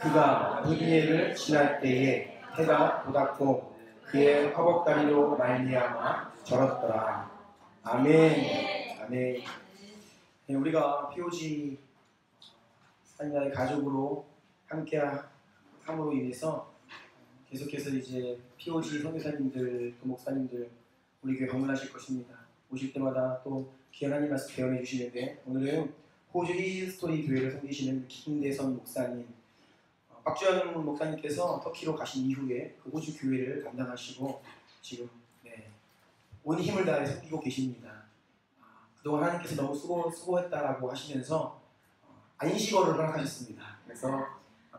그가 무디엘을 지날 때에 해가 돋았고 그의 화복다리로 말미암아 절었더라. 아멘. 아멘. 네, 우리가 POG 하나의 가족으로 함께 함으로 인해서 계속해서 이제 POG 선교사님들, 또 목사님들 우리 교회 방문하실 것입니다. 오실 때마다 또 귀한 하나님 말씀 배워내 주시는데, 오늘은 호주 히스토리 교회를 섬기시는 김대선 목사님, 박주현 목사님께서 터키로 가신 이후에 그 호주 교회를 담당하시고 지금 온 힘을 다해 섬기고 계십니다. 그동안 하나님께서 너무 수고했다라고 하시면서 안식어를 허락하셨습니다. 그래서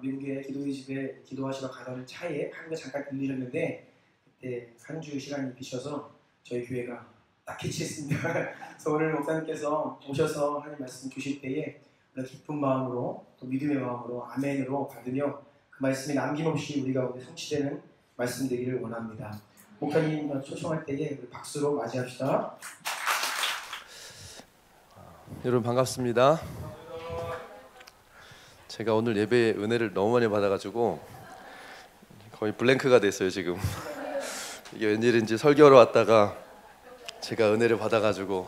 미국의 기도의 집에 기도하시러 가던 차에 한국에 잠깐 들리셨는데, 그때 한 주 시간이 비셔서 저희 교회가 딱 캐치했습니다. 그래서 오늘 목사님께서 오셔서 하나님 말씀 주실 때에 기쁜 마음으로 또 믿음의 마음으로 아멘으로 받으며 그 말씀이 남김없이 우리 가운데 성취되는 말씀 되기를 원합니다. 목사님 초청할 때에 우리 박수로 맞이합시다. 여러분 반갑습니다. 제가 오늘 예배에 은혜를 너무 많이 받아가지고 거의 블랭크가 됐어요 지금. 이게 웬일인지 설교하러 왔다가 제가 은혜를 받아가지고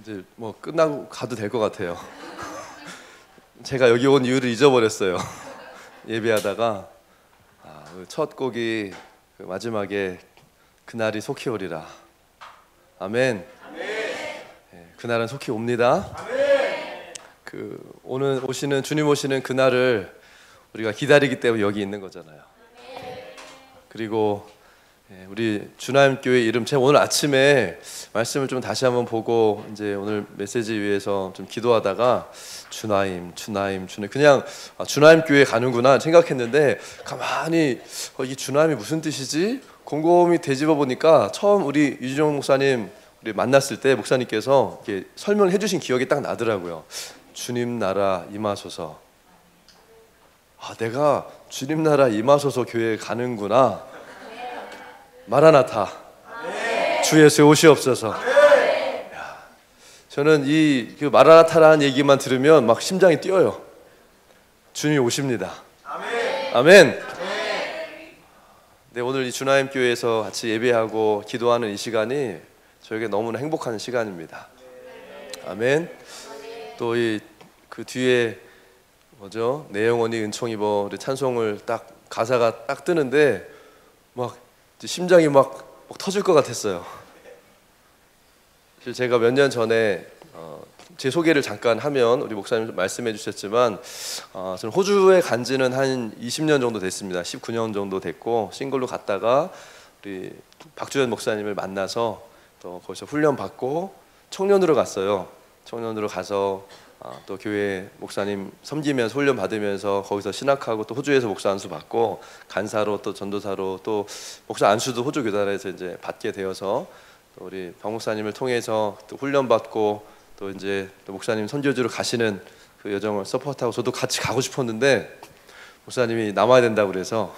이제 뭐 끝나고 가도 될 것 같아요. 제가 여기 온 이유를 잊어버렸어요. 예배하다가 첫 곡이 그 마지막에 그날이 속히 오리라. 아멘. 그날은 속히 옵니다. 오늘 주님 오시는 그날을 우리가 기다리기 때문에 여기 있는 거잖아요. 그리고 우리 주나임 교회 이름, 제가 오늘 아침에 말씀을 좀 다시 한번 보고 이제 오늘 메시지 위해서 좀 기도하다가 주나임 그냥 주나임 교회 가는구나 생각했는데, 가만히 이 주나임이 무슨 뜻이지? 곰곰이 되짚어 보니까 처음 우리 유진용 목사님 우리 만났을 때 목사님께서 이렇게 설명을 해주신 기억이 딱 나더라고요. 주님 나라 임하소서. 내가 주님 나라 임하소서 교회에 가는구나. 마라나타. 주 예수 오시옵소서. 저는 그 마라나타라는 얘기만 들으면 막 심장이 뛰어요. 주님이 오십니다. 아멘. 네, 오늘 이 주나임 교회에서 같이 예배하고 기도하는 이 시간이 저에게 너무나 행복한 시간입니다. 아멘. 또 그 뒤에 뭐죠? 내 영혼이 은총 입어 찬송을 딱 가사가 딱 뜨는데 막 심장이 막 터질 것 같았어요. 제가 몇 년 전에 제 소개를 잠깐 하면 우리 목사님 말씀해 주셨지만 저는 호주에 간 지는 한 20년 정도 됐습니다. 19년 정도 됐고 싱글로 갔다가 우리 박주현 목사님을 만나서 또 거기서 훈련 받고 청년으로 갔어요. 청년으로 가서 또 교회 목사님 섬기면서 훈련 받으면서 거기서 신학하고 또 호주에서 목사 안수 받고 간사로 또 전도사로 또 목사 안수도 호주 교단에서 이제 받게 되어서 또 우리 박 목사님을 통해서 또 훈련 받고 또 이제 또 목사님 선교지로 가시는 그 여정을 서포트하고 저도 같이 가고 싶었는데 목사님이 남아야 된다고 그래서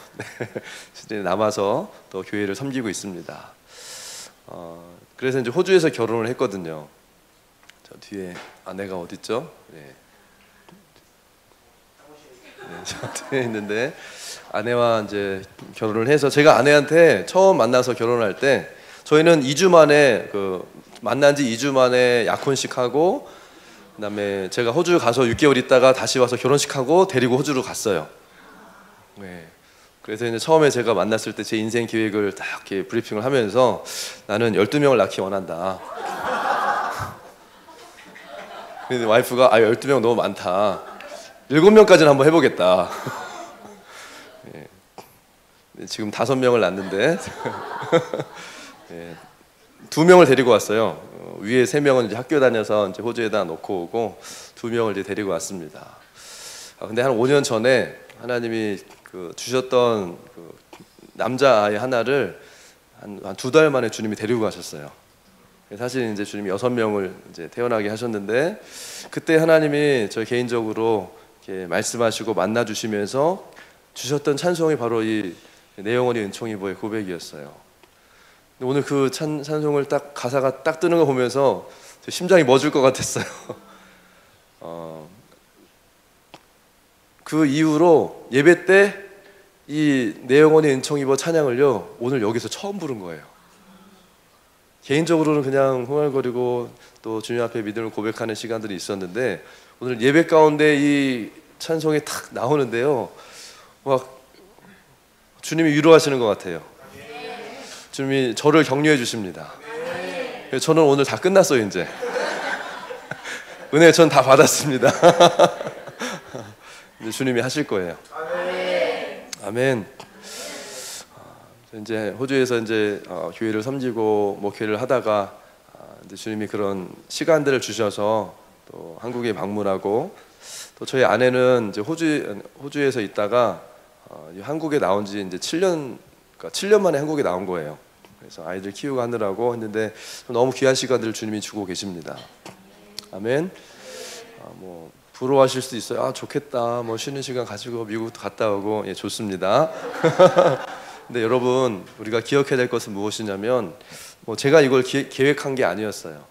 남아서 또 교회를 섬기고 있습니다. 그래서 이제 호주에서 결혼을 했거든요. 저 뒤에 아내가 어디 있죠? 저 뒤에 있는데 아내와 이제 결혼을 해서 제가 아내한테 처음 만나서 결혼할 때 저희는 2주 만에 만난 지 2주 만에 약혼식하고 그다음에 제가 호주 가서 6개월 있다가 다시 와서 결혼식하고 데리고 호주로 갔어요. 그래서 이제 처음에 제가 만났을 때 제 인생 계획을 딱 이렇게 브리핑을 하면서 나는 12명을 낳기 원한다. 근데 와이프가 12명 너무 많다. 7명까지는 한번 해보겠다. 지금 5명을 낳는데 2명을 데리고 왔어요. 위에 3명은 이제 학교 다녀서 이제 호주에다 놓고 오고 2명을 이제 데리고 왔습니다. 근데 한 5년 전에 하나님이 주셨던 남자 아이 하나를 한 2달 만에 주님이 데리고 가셨어요. 사실 이제 주님이 6명을 이제 태어나게 하셨는데 그때 하나님이 저희 개인적으로 이렇게 말씀하시고 만나 주시면서 주셨던 찬송이 바로 이 내 영혼이 은총 입어의 고백이었어요. 오늘 그 찬송을 딱 가사가 딱 뜨는 거 보면서 심장이 멎을 것 같았어요. 그 이후로 예배 때 이 내 영혼의 은총 입어 찬양을요 오늘 여기서 처음 부른 거예요. 개인적으로는 그냥 흥얼거리고 또 주님 앞에 믿음을 고백하는 시간들이 있었는데 오늘 예배 가운데 이 찬송이 탁 나오는데요, 막 주님이 위로하시는 것 같아요. 주님이 저를 격려해 주십니다. 저는 오늘 다 끝났어요. 이제 은혜 전 다 받았습니다. 이제 주님이 하실 거예요. 아멘. 이제 호주에서 이제 교회를 섬기고 목회를 하다가 이제 주님이 그런 시간들을 주셔서 또 한국에 방문하고, 또 저희 아내는 이제 호주에서 있다가 한국에 나온 지 이제 7년, 그러니까 7년 만에 한국에 나온 거예요. 그래서 아이들 키우고 하느라고 했는데 너무 귀한 시간들을 주님이 주고 계십니다. 아멘. 뭐 부러워하실 수도 있어요. 아 좋겠다. 뭐 쉬는 시간 가지고 미국도 갔다 오고. 예, 좋습니다. 근데 여러분, 우리가 기억해야 될 것은 무엇이냐면, 뭐 제가 이걸 계획한 게 아니었어요.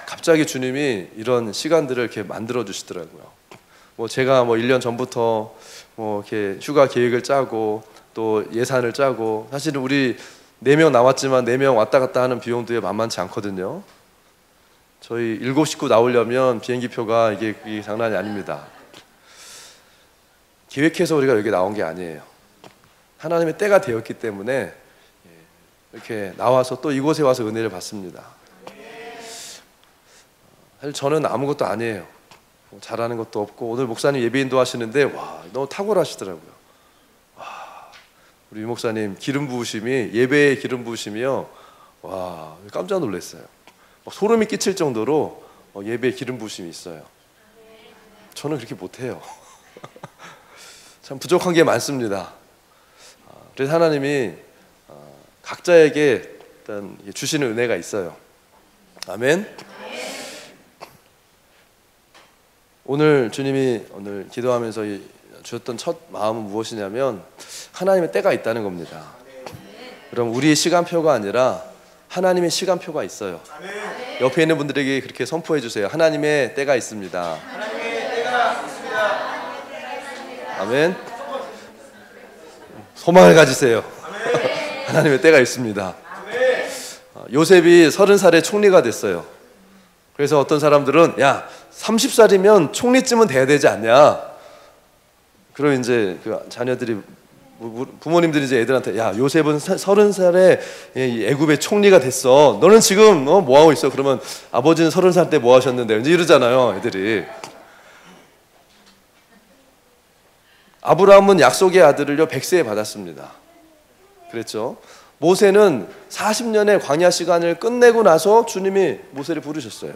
갑자기 주님이 이런 시간들을 이렇게 만들어 주시더라고요. 뭐 제가 뭐 1년 전부터 뭐 이렇게 휴가 계획을 짜고 또 예산을 짜고, 사실은 우리 4명 나왔지만 4명 왔다 갔다 하는 비용도 만만치 않거든요. 저희 7 식구 나오려면 비행기표가 이게 장난이 아닙니다. 계획해서 우리가 여기 나온 게 아니에요. 하나님의 때가 되었기 때문에 이렇게 나와서 또 이곳에 와서 은혜를 받습니다. 사실 저는 아무것도 아니에요. 잘하는 것도 없고, 오늘 목사님 예배인도 하시는데 와 너무 탁월하시더라고요. 와, 우리 목사님 기름 부으심이, 예배의 기름 부으심이요, 와 깜짝 놀랐어요. 소름이 끼칠 정도로 예배에 기름 부으심이 있어요. 저는 그렇게 못해요. 참 부족한 게 많습니다. 그래서 하나님이 각자에게 일단 주시는 은혜가 있어요. 아멘. 오늘 주님이 오늘 기도하면서 주셨던 첫 마음은 무엇이냐면, 하나님의 때가 있다는 겁니다. 그럼 우리의 시간표가 아니라 하나님의 시간표가 있어요. 옆에 있는 분들에게 그렇게 선포해 주세요. 하나님의 때가 있습니다. 아멘. 소망을 가지세요. 하나님의 때가 있습니다. 요셉이 30살에 총리가 됐어요. 그래서 어떤 사람들은 야 30살이면 총리쯤은 돼야 되지 않냐. 그럼 이제 그 자녀들이, 부모님들이 이제 애들한테 야 요셉은 30살에 애굽의 총리가 됐어. 너는 지금 뭐 하고 있어? 그러면 아버지는 30살 때 뭐 하셨는데? 이제 이러잖아요, 애들이. 아브라함은 약속의 아들을요 100세에 받았습니다. 그랬죠. 모세는 40년의 광야 시간을 끝내고 나서 주님이 모세를 부르셨어요.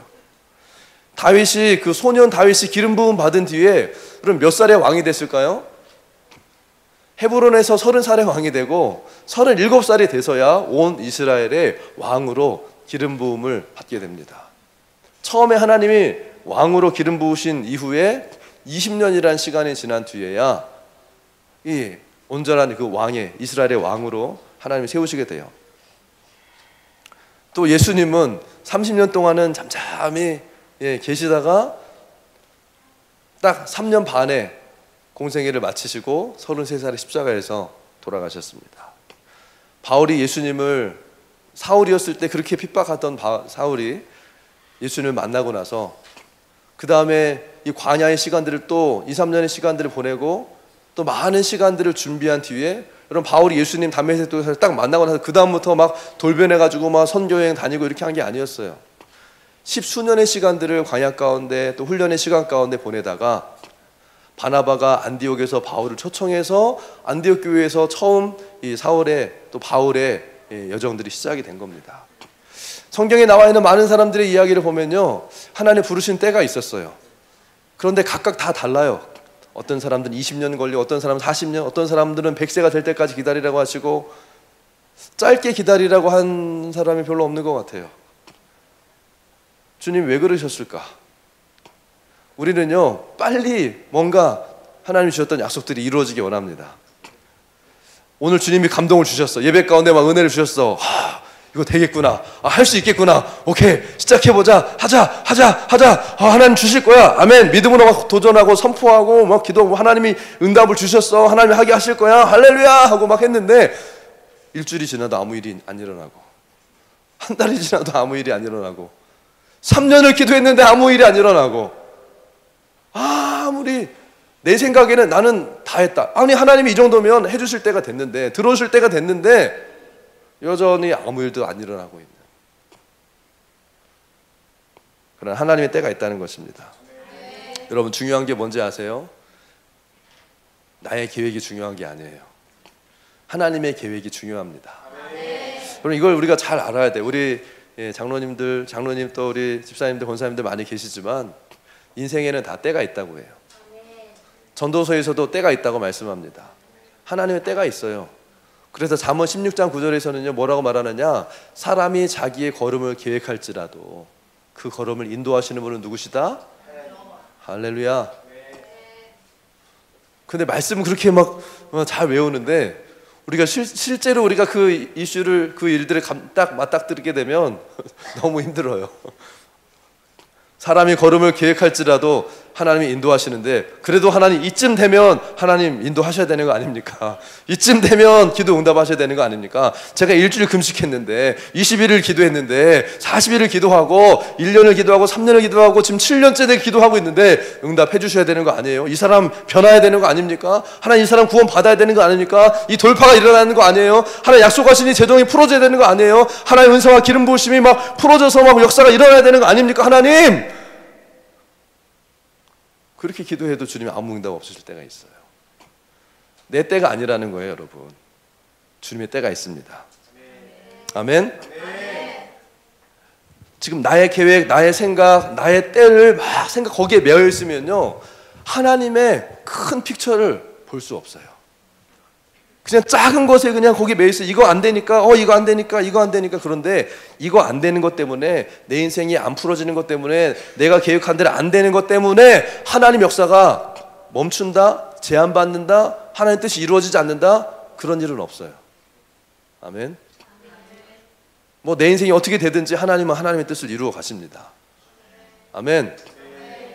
다윗이, 그 소년 다윗이 기름 부음 받은 뒤에 그럼 몇 살에 왕이 됐을까요? 헤브론에서 30살에 왕이 되고 37살이 돼서야 온 이스라엘의 왕으로 기름 부음을 받게 됩니다. 처음에 하나님이 왕으로 기름 부으신 이후에 20년이라는 시간이 지난 뒤에야 이 온전한 그 왕의, 이스라엘의 왕으로 하나님이 세우시게 돼요. 또 예수님은 30년 동안은 잠잠히 계시다가 딱 3년 반에 공생애를 마치시고 33살에 십자가에서 돌아가셨습니다. 바울이 예수님을, 사울이었을 때 그렇게 핍박하던 사울이 예수님을 만나고 나서 그 다음에 이 광야의 시간들을 또 2, 3년의 시간들을 보내고 또 많은 시간들을 준비한 뒤에, 여러분 바울이 예수님 담메색도에서 딱 만나고 나서 그 다음부터 막 돌변해가지고 막 선교여행 다니고 이렇게 한 게 아니었어요. 10수년의 시간들을 광야 가운데 또 훈련의 시간 가운데 보내다가 바나바가 안디옥에서 바울을 초청해서 안디옥 교회에서 처음 이 사울의 또 바울의 여정들이 시작이 된 겁니다. 성경에 나와 있는 많은 사람들의 이야기를 보면요, 하나님 부르신 때가 있었어요. 그런데 각각 다 달라요. 어떤 사람들은 20년 걸리고, 어떤 사람은 40년, 어떤 사람들은 100세가 될 때까지 기다리라고 하시고, 짧게 기다리라고 한 사람이 별로 없는 것 같아요. 주님 왜 그러셨을까? 우리는요 빨리 뭔가 하나님이 주셨던 약속들이 이루어지기 원합니다. 오늘 주님이 감동을 주셨어. 예배 가운데 막 은혜를 주셨어. 이거 되겠구나. 할 수 있겠구나. 오케이, 시작해보자. 하자. 하나님 주실 거야. 아멘. 믿음으로 막 도전하고 선포하고 막 기도하고 하나님이 응답을 주셨어. 하나님이 하게 하실 거야. 할렐루야 하고 막 했는데 일주일이 지나도 아무 일이 안 일어나고, 한 달이 지나도 아무 일이 안 일어나고, 3년을 기도했는데 아무 일이 안 일어나고, 아무리 내 생각에는 나는 다 했다. 아니 하나님이 이 정도면 해주실 때가 됐는데, 들어오실 때가 됐는데 여전히 아무 일도 안 일어나고 있는, 그런 하나님의 때가 있다는 것입니다. 여러분, 중요한 게 뭔지 아세요? 나의 계획이 중요한 게 아니에요. 하나님의 계획이 중요합니다. 그럼 이걸 우리가 잘 알아야 돼. 우리 장로님 또 우리 집사님들, 권사님들 많이 계시지만 인생에는 다 때가 있다고 해요. 전도서에서도 때가 있다고 말씀합니다. 하나님의 때가 있어요. 그래서 잠언 16장 9절에서는요 뭐라고 말하느냐, 사람이 자기의 걸음을 계획할지라도 그 걸음을 인도하시는 분은 누구시다? 할렐루야. 근데 말씀은 그렇게 막 잘 외우는데 우리가 실제로 우리가 그 이슈를, 그 일들을 딱 맞닥뜨리게 되면 너무 힘들어요. 사람이 걸음을 계획할지라도 하나님이 인도하시는데, 그래도 하나님 이쯤 되면 하나님 인도하셔야 되는 거 아닙니까? 이쯤 되면 기도 응답하셔야 되는 거 아닙니까? 제가 일주일 금식했는데 21일 기도했는데 40일을 기도하고 1년을 기도하고 3년을 기도하고 지금 7년째 기도하고 있는데 응답해 주셔야 되는 거 아니에요? 이 사람 변화해야 되는 거 아닙니까? 하나님 이 사람 구원 받아야 되는 거 아닙니까? 이 돌파가 일어나는 거 아니에요? 하나님 약속하신 이 재정이 풀어져야 되는 거 아니에요? 하나님 은사와 기름 부으심이 막 풀어져서 막 역사가 일어나야 되는 거 아닙니까? 하나님! 그렇게 기도해도 주님이 아무 응답 없으실 때가 있어요. 내 때가 아니라는 거예요, 여러분. 주님의 때가 있습니다. 아멘? 지금 나의 계획, 나의 생각, 나의 때를 막 거기에 매여 있으면요, 하나님의 큰 픽처를 볼 수 없어요. 그냥 작은 것에 그냥 거기 매여 있어요. 이거 안 되니까, 이거 안 되니까, 이거 안 되니까. 그런데 이거 안 되는 것 때문에, 내 인생이 안 풀어지는 것 때문에, 내가 계획한 대로 안 되는 것 때문에 하나님 역사가 멈춘다, 제한받는다, 하나님 뜻이 이루어지지 않는다, 그런 일은 없어요. 아멘. 뭐 내 인생이 어떻게 되든지 하나님은 하나님의 뜻을 이루어 가십니다. 아멘.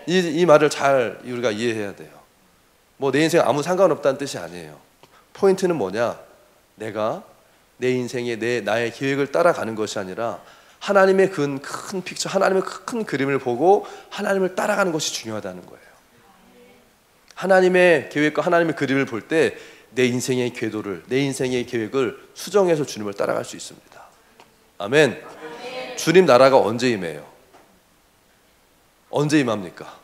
이 말을 잘 우리가 이해해야 돼요. 뭐 내 인생 아무 상관없다는 뜻이 아니에요. 포인트는 뭐냐? 내가 내 인생에 나의 계획을 따라가는 것이 아니라 하나님의 큰 픽처, 하나님의 큰 그림을 보고 하나님을 따라가는 것이 중요하다는 거예요. 하나님의 계획과 하나님의 그림을 볼 때 내 인생의 궤도를, 내 인생의 계획을 수정해서 주님을 따라갈 수 있습니다. 아멘. 주님 나라가 언제 임해요? 언제 임합니까?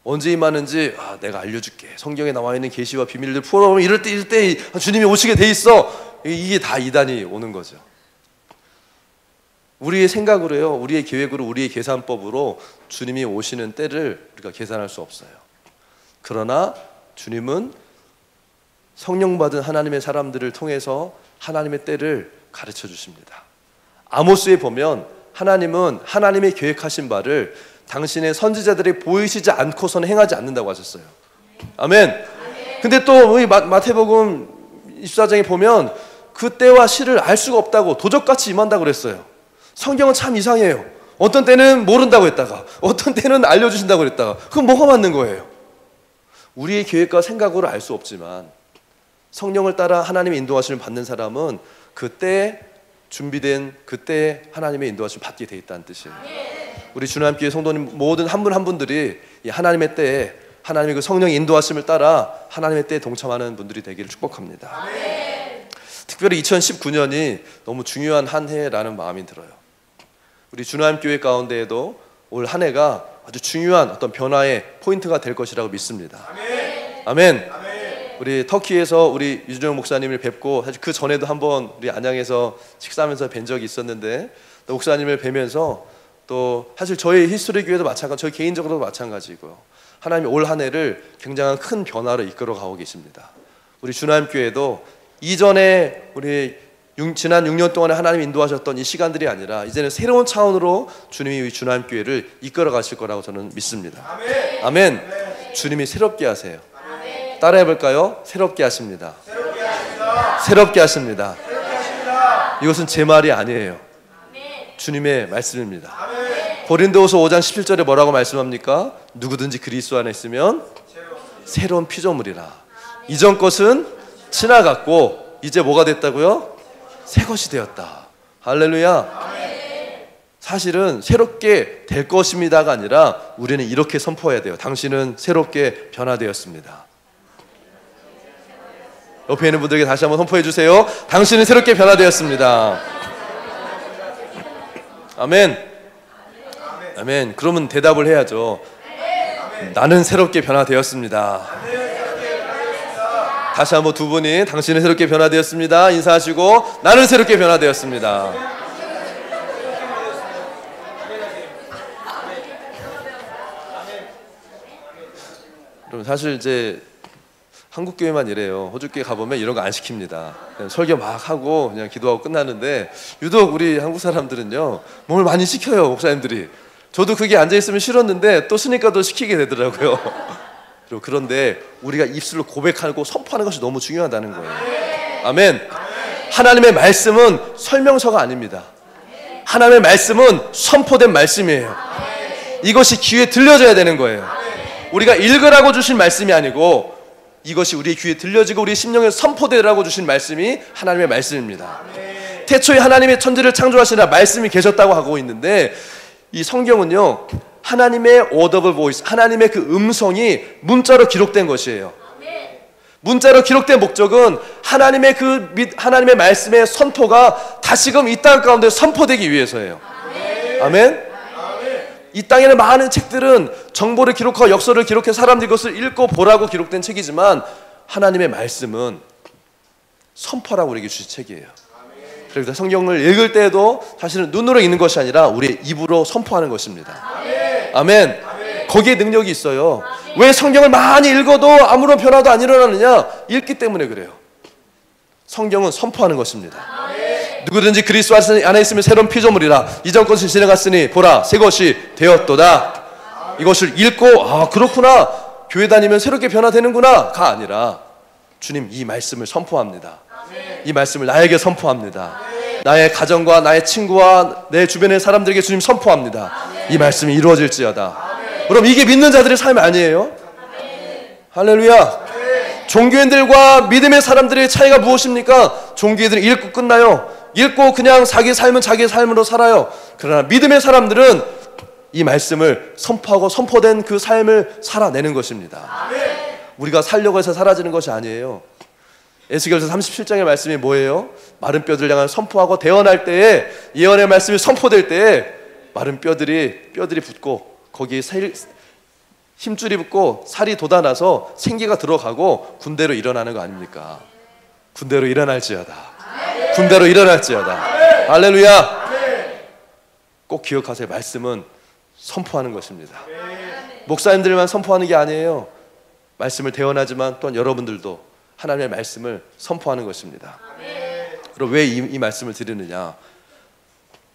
언제 임하는지 내가 알려줄게. 성경에 나와 있는 계시와 비밀들 풀어보면 이럴 때 주님이 오시게 돼 있어. 이게 다 이단이 오는 거죠. 우리의 생각으로요, 우리의 계획으로, 우리의 계산법으로 주님이 오시는 때를 우리가 계산할 수 없어요. 그러나 주님은 성령 받은 하나님의 사람들을 통해서 하나님의 때를 가르쳐 주십니다. 아모스에 보면 하나님은 하나님의 계획하신 바를 당신의 선지자들이 보이시지 않고서는 행하지 않는다고 하셨어요. 아멘. 근데 또 마태복음 24장에 보면 그 때와 시를 알 수가 없다고, 도적같이 임한다고 그랬어요. 성경은 참 이상해요. 어떤 때는 모른다고 했다가 어떤 때는 알려주신다고 그랬다가, 그건 뭐가 맞는 거예요? 우리의 계획과 생각으로 알 수 없지만 성령을 따라 하나님의 인도하심을 받는 사람은 그때 준비된 그때 하나님의 인도하심을 받게 돼 있다는 뜻이에요. 우리 주님교회 성도님 모든 한 분 한 분들이 이 하나님의 때에, 하나님의 그 성령의 인도하심을 따라 하나님의 때에 동참하는 분들이 되기를 축복합니다. 특별히 2019년이 너무 중요한 한 해라는 마음이 들어요. 우리 주님교회 가운데에도 올 한 해가 아주 중요한 어떤 변화의 포인트가 될 것이라고 믿습니다. 아멘. 우리 터키에서 우리 유준영 목사님을 뵙고, 사실 그 전에도 한번 우리 안양에서 식사하면서 뵌 적이 있었는데, 또 목사님을 뵈면서 또 사실 저희 히스토리 교회도 마찬가지, 저희 개인적으로도 마찬가지고요. 하나님이 올 한 해를 굉장한 큰 변화를 이끌어 가고 계십니다. 우리 주남교회도 이전에 우리 지난 6년 동안에 하나님 인도하셨던 이 시간들이 아니라 이제는 새로운 차원으로 주님이 우리 주남교회를 이끌어 가실 거라고 저는 믿습니다. 아멘. 아멘. 주님이 새롭게 하세요. 따라해 볼까요? 새롭게 하십니다. 새롭게 하십니다. 이것은 제 말이 아니에요. 주님의 말씀입니다. 고린도후서 5장 17절에 뭐라고 말씀합니까? 누구든지 그리스도 안에 있으면 새로운 피조물이라. 이전 것은 지나갔고 이제 뭐가 됐다고요? 새 것이 되었다. 할렐루야. 사실은 새롭게 될 것입니다가 아니라 우리는 이렇게 선포해야 돼요. 당신은 새롭게 변화되었습니다. 옆에 있는 분들에게 다시 한번 선포해 주세요. 당신은 새롭게 변화되었습니다. 아멘. 아멘. 그러면 대답을 해야죠. 나는 새롭게 변화되었습니다. 다시 한번 두 분이 당신은 새롭게 변화되었습니다. 인사하시고 나는 새롭게 변화되었습니다. 그럼 사실 이제 한국 교회만 이래요. 호주 교회 가보면 이런 거 안 시킵니다. 그냥 설교 막 하고 그냥 기도하고 끝나는데 유독 우리 한국 사람들은요 뭘 많이 시켜요. 목사님들이. 저도 그게 앉아있으면 싫었는데 또 쓰니까 또 시키게 되더라고요. 그런데 우리가 입술로 고백하고 선포하는 것이 너무 중요하다는 거예요. 아멘. 하나님의 말씀은 설명서가 아닙니다. 하나님의 말씀은 선포된 말씀이에요. 이것이 귀에 들려져야 되는 거예요. 우리가 읽으라고 주신 말씀이 아니고 이것이 우리의 귀에 들려지고 우리의 심령에 선포되라고 주신 말씀이 하나님의 말씀입니다. 태초에 하나님의 천지를 창조하시나 말씀이 계셨다고 하고 있는데 이 성경은요 하나님의 audible voice, 하나님의 그 음성이 문자로 기록된 것이에요. 문자로 기록된 목적은 하나님의 말씀의 선포가 다시금 이 땅 가운데 선포되기 위해서예요. 아멘. 이 땅에는 많은 책들은 정보를 기록하고 역사를 기록해 사람들이 그것을 읽고 보라고 기록된 책이지만 하나님의 말씀은 선포라고 우리에게 주신 책이에요. 그래서 성경을 읽을 때에도 사실은 눈으로 읽는 것이 아니라 우리의 입으로 선포하는 것입니다. 아멘. 거기에 능력이 있어요. 왜 성경을 많이 읽어도 아무런 변화도 안 일어나느냐? 읽기 때문에 그래요. 성경은 선포하는 것입니다. 누구든지 그리스도 안에 있으면 새로운 피조물이라. 이전 것이 지나갔으니 보라 새 것이 되었도다. 이것을 읽고 아 그렇구나, 교회 다니면 새롭게 변화되는구나가 아니라 주님 이 말씀을 선포합니다. 이 말씀을 나에게 선포합니다. 나의 가정과 나의 친구와 내 주변의 사람들에게 주님 선포합니다. 이 말씀이 이루어질지어다. 그럼 이게 믿는 자들의 삶이 아니에요? 할렐루야. 종교인들과 믿음의 사람들의 차이가 무엇입니까? 종교인들은 읽고 끝나요. 읽고 그냥 자기 삶은 자기 삶으로 살아요. 그러나 믿음의 사람들은 이 말씀을 선포하고 선포된 그 삶을 살아내는 것입니다. 우리가 살려고 해서 사라지는 것이 아니에요. 에스겔서 37장의 말씀이 뭐예요? 마른 뼈들을 향하여 선포하고 대언할 때에, 예언의 말씀이 선포될 때에 마른 뼈들이 붙고 거기에 힘줄이 붙고 살이 돋아나서 생기가 들어가고 군대로 일어나는 거 아닙니까? 군대로 일어날지어다. 군대로 일어날지어다. 할렐루야. 꼭 기억하세요. 말씀은 선포하는 것입니다. 목사님들만 선포하는 게 아니에요. 말씀을 대언하지만 또한 여러분들도 하나님의 말씀을 선포하는 것입니다. 그럼 왜 이 말씀을 드리느냐?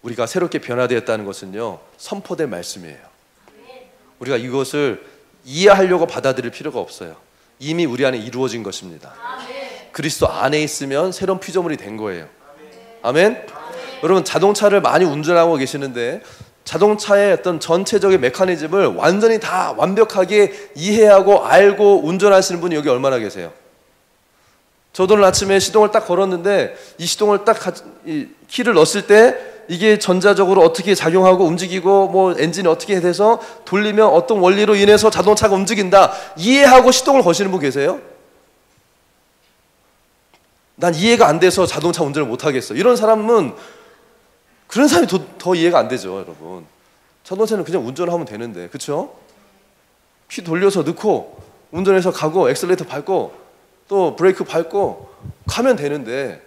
우리가 새롭게 변화되었다는 것은요 선포된 말씀이에요. 우리가 이것을 이해하려고 받아들일 필요가 없어요. 이미 우리 안에 이루어진 것입니다. 그리스도 안에 있으면 새로운 피조물이 된 거예요. 아멘? 여러분 자동차를 많이 운전하고 계시는데 자동차의 어떤 전체적인 메커니즘을 완전히 다 완벽하게 이해하고 알고 운전하시는 분이 여기 얼마나 계세요? 저도 오늘 아침에 시동을 딱 걸었는데 이 시동을 딱 키를 넣었을 때 이게 전자적으로 어떻게 작용하고 움직이고 뭐 엔진이 어떻게 돼서 돌리면 어떤 원리로 인해서 자동차가 움직인다 이해하고 시동을 거시는 분 계세요? 난 이해가 안 돼서 자동차 운전을 못 하겠어. 이런 사람은 그런 사람이 더 이해가 안 되죠, 여러분. 자동차는 그냥 운전하면 되는데, 그렇죠? 키 돌려서 넣고 운전해서 가고 엑셀레이터 밟고 또 브레이크 밟고 가면 되는데,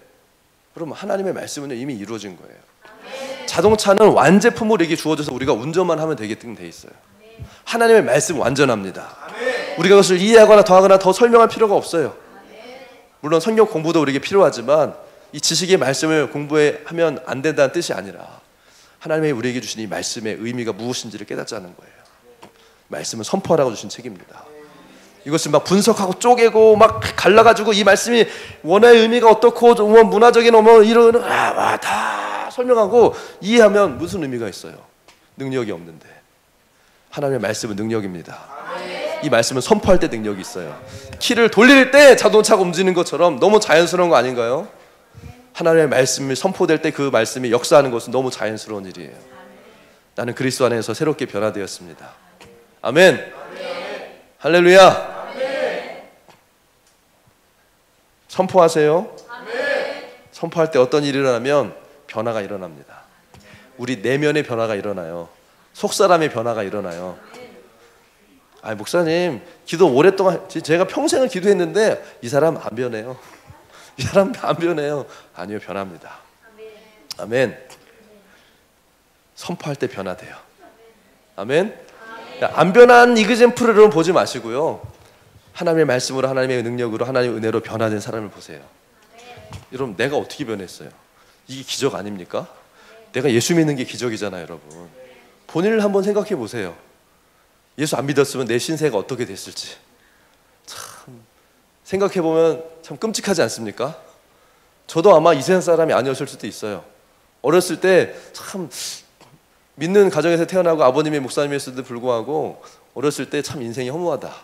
그러면 하나님의 말씀은 이미 이루어진 거예요. 자동차는 완제품으로 이게 주어져서 우리가 운전만 하면 되게끔 돼 있어요. 하나님의 말씀은 완전합니다. 우리가 그것을 이해하거나 더하거나 더 설명할 필요가 없어요. 물론 성경 공부도 우리에게 필요하지만 이 지식의 말씀을 공부하면 안 된다는 뜻이 아니라 하나님이 우리에게 주신 이 말씀의 의미가 무엇인지를 깨닫자는 거예요. 말씀은 선포하라고 주신 책입니다. 이것을 막 분석하고 쪼개고 막 갈라가지고 이 말씀이 원어의 의미가 어떻고 뭐 문화적인 뭐 이런 다 설명하고 이해하면 무슨 의미가 있어요? 능력이 없는데. 하나님의 말씀은 능력입니다. 이 말씀은 선포할 때 능력이 있어요. 키를 돌릴 때 자동차가 움직이는 것처럼 너무 자연스러운 거 아닌가요? 하나님의 말씀이 선포될 때 그 말씀이 역사하는 것은 너무 자연스러운 일이에요. 나는 그리스도 안에서 새롭게 변화되었습니다. 아멘. 할렐루야. 선포하세요. 선포할 때 어떤 일이 일어나면 변화가 일어납니다. 우리 내면의 변화가 일어나요. 속사람의 변화가 일어나요. 아, 목사님 기도 오랫동안 제가 평생을 기도했는데 이 사람 안 변해요. 이 사람 안 변해요. 아니요, 변합니다. 아멘. 선포할 때 변화돼요. 아멘. 안 변한 이그젠플을 여러분 보지 마시고요. 하나님의 말씀으로, 하나님의 능력으로, 하나님의 은혜로 변화된 사람을 보세요. 여러분, 내가 어떻게 변했어요? 이게 기적 아닙니까? 내가 예수 믿는 게 기적이잖아요, 여러분. 본인을 한번 생각해 보세요. 예수 안 믿었으면 내 신세가 어떻게 됐을지. 참 생각해 보면 참 끔찍하지 않습니까? 저도 아마 이 세상 사람이 아니었을 수도 있어요. 어렸을 때 참 믿는 가정에서 태어나고 아버님이 목사님이었을때도 불구하고 어렸을 때 참 인생이 허무하다.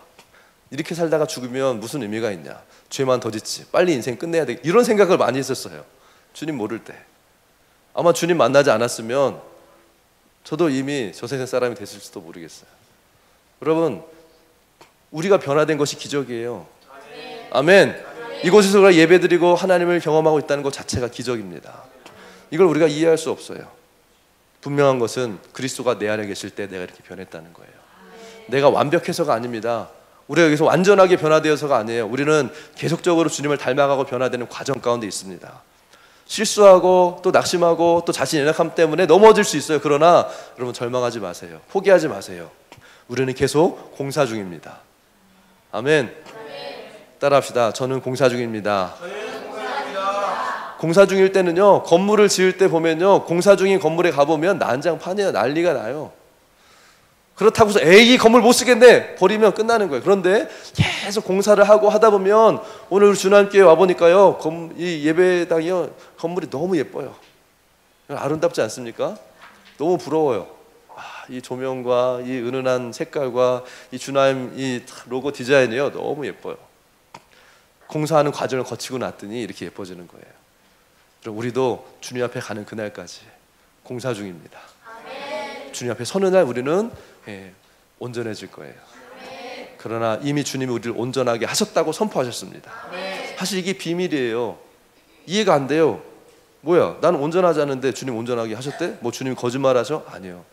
이렇게 살다가 죽으면 무슨 의미가 있냐. 죄만 더 짓지. 빨리 인생 끝내야 돼. 이런 생각을 많이 했었어요. 주님 모를 때. 아마 주님 만나지 않았으면 저도 이미 저 세상 사람이 됐을지도 모르겠어요. 여러분, 우리가 변화된 것이 기적이에요. 아멘. 이곳에서 우리가 예배드리고 하나님을 경험하고 있다는 것 자체가 기적입니다. 이걸 우리가 이해할 수 없어요. 분명한 것은 그리스도가 내 안에 계실 때 내가 이렇게 변했다는 거예요. 내가 완벽해서가 아닙니다. 우리가 여기서 완전하게 변화되어서가 아니에요. 우리는 계속적으로 주님을 닮아가고 변화되는 과정 가운데 있습니다. 실수하고 또 낙심하고 또 자신 연약함 때문에 넘어질 수 있어요. 그러나 여러분, 절망하지 마세요. 포기하지 마세요. 우리는 계속 공사 중입니다. 아멘. 따라합시다. 저는 공사 중입니다. 공사 중일 때는요, 건물을 지을 때 보면요, 공사 중인 건물에 가보면 난장판이에요. 난리가 나요. 그렇다고 해서 에이, 이 건물 못 쓰겠네 버리면 끝나는 거예요. 그런데 계속 공사를 하고 하다 보면 오늘 우리 주님께 와보니까요, 이 예배당이요, 건물이 너무 예뻐요. 아름답지 않습니까? 너무 부러워요. 이 조명과 이 은은한 색깔과 이 주님 이 로고 디자인이요, 너무 예뻐요. 공사하는 과정을 거치고 났더니 이렇게 예뻐지는 거예요. 그럼 우리도 주님 앞에 가는 그날까지 공사 중입니다. 주님 앞에 서는 날 우리는 온전해질 거예요. 그러나 이미 주님이 우리를 온전하게 하셨다고 선포하셨습니다. 사실 이게 비밀이에요. 이해가 안 돼요. 뭐야, 나는 온전하지 않은데 주님 온전하게 하셨대? 뭐 주님이 거짓말하셔? 아니요.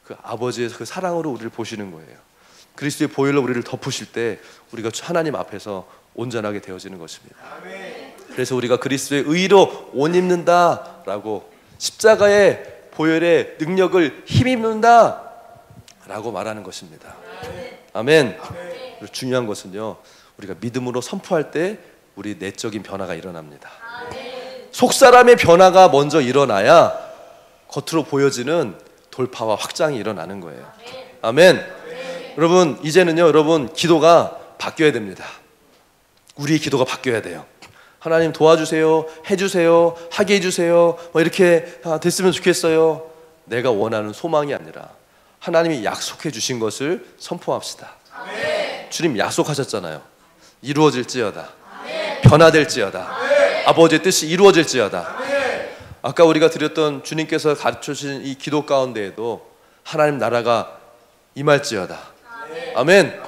그 아버지의 그 사랑으로 우리를 보시는 거예요. 그리스도의 보혈로 우리를 덮으실 때 우리가 하나님 앞에서 온전하게 되어지는 것입니다. 그래서 우리가 그리스도의 의로 옷 입는다라고, 십자가의 보혈의 능력을 힘입는다 라고 말하는 것입니다. 아멘. 그리고 중요한 것은요, 우리가 믿음으로 선포할 때 우리 내적인 변화가 일어납니다. 속사람의 변화가 먼저 일어나야 겉으로 보여지는 돌파와 확장이 일어나는 거예요. 아멘. 여러분, 이제는요, 여러분, 기도가 바뀌어야 됩니다. 우리의 기도가 바뀌어야 돼요. 하나님 도와주세요, 해주세요, 하게 해주세요, 뭐 이렇게 됐으면 좋겠어요. 내가 원하는 소망이 아니라 하나님이 약속해 주신 것을 선포합시다. 아멘. 주님 약속하셨잖아요. 이루어질지어다. 아멘. 변화될지어다. 아멘. 아버지의 뜻이 이루어질지어다. 아멘. 아까 우리가 드렸던 주님께서 가르쳐주신 이 기도 가운데에도 하나님 나라가 임할지어다. 아멘. 아멘.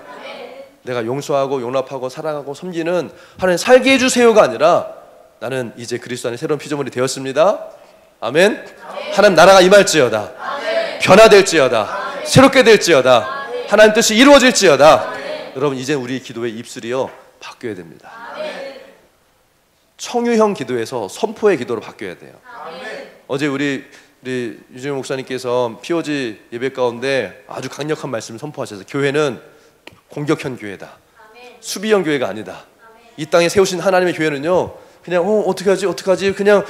내가 용서하고 용납하고 사랑하고 섬기는 하나님 살게 해주세요가 아니라 나는 이제 그리스도 안에 새로운 피조물이 되었습니다. 아멘. 아멘. 하나님 나라가 임할지어다. 아멘. 변화될지어다. 아멘. 새롭게 될지어다. 아멘. 하나님 뜻이 이루어질지어다. 아멘. 여러분, 이제 우리 기도의 입술이요, 바뀌어야 됩니다. 아멘. 청유형 기도에서 선포의 기도로 바뀌어야 돼요. 아멘. 어제 우리 유진호 목사님께서 POG 예배 가운데 아주 강력한 말씀을 선포하셔서 교회는 공격형 교회다. 아멘. 수비형 교회가 아니다. 아멘. 이 땅에 세우신 하나님의 교회는요, 그냥 어떻게 하지 그냥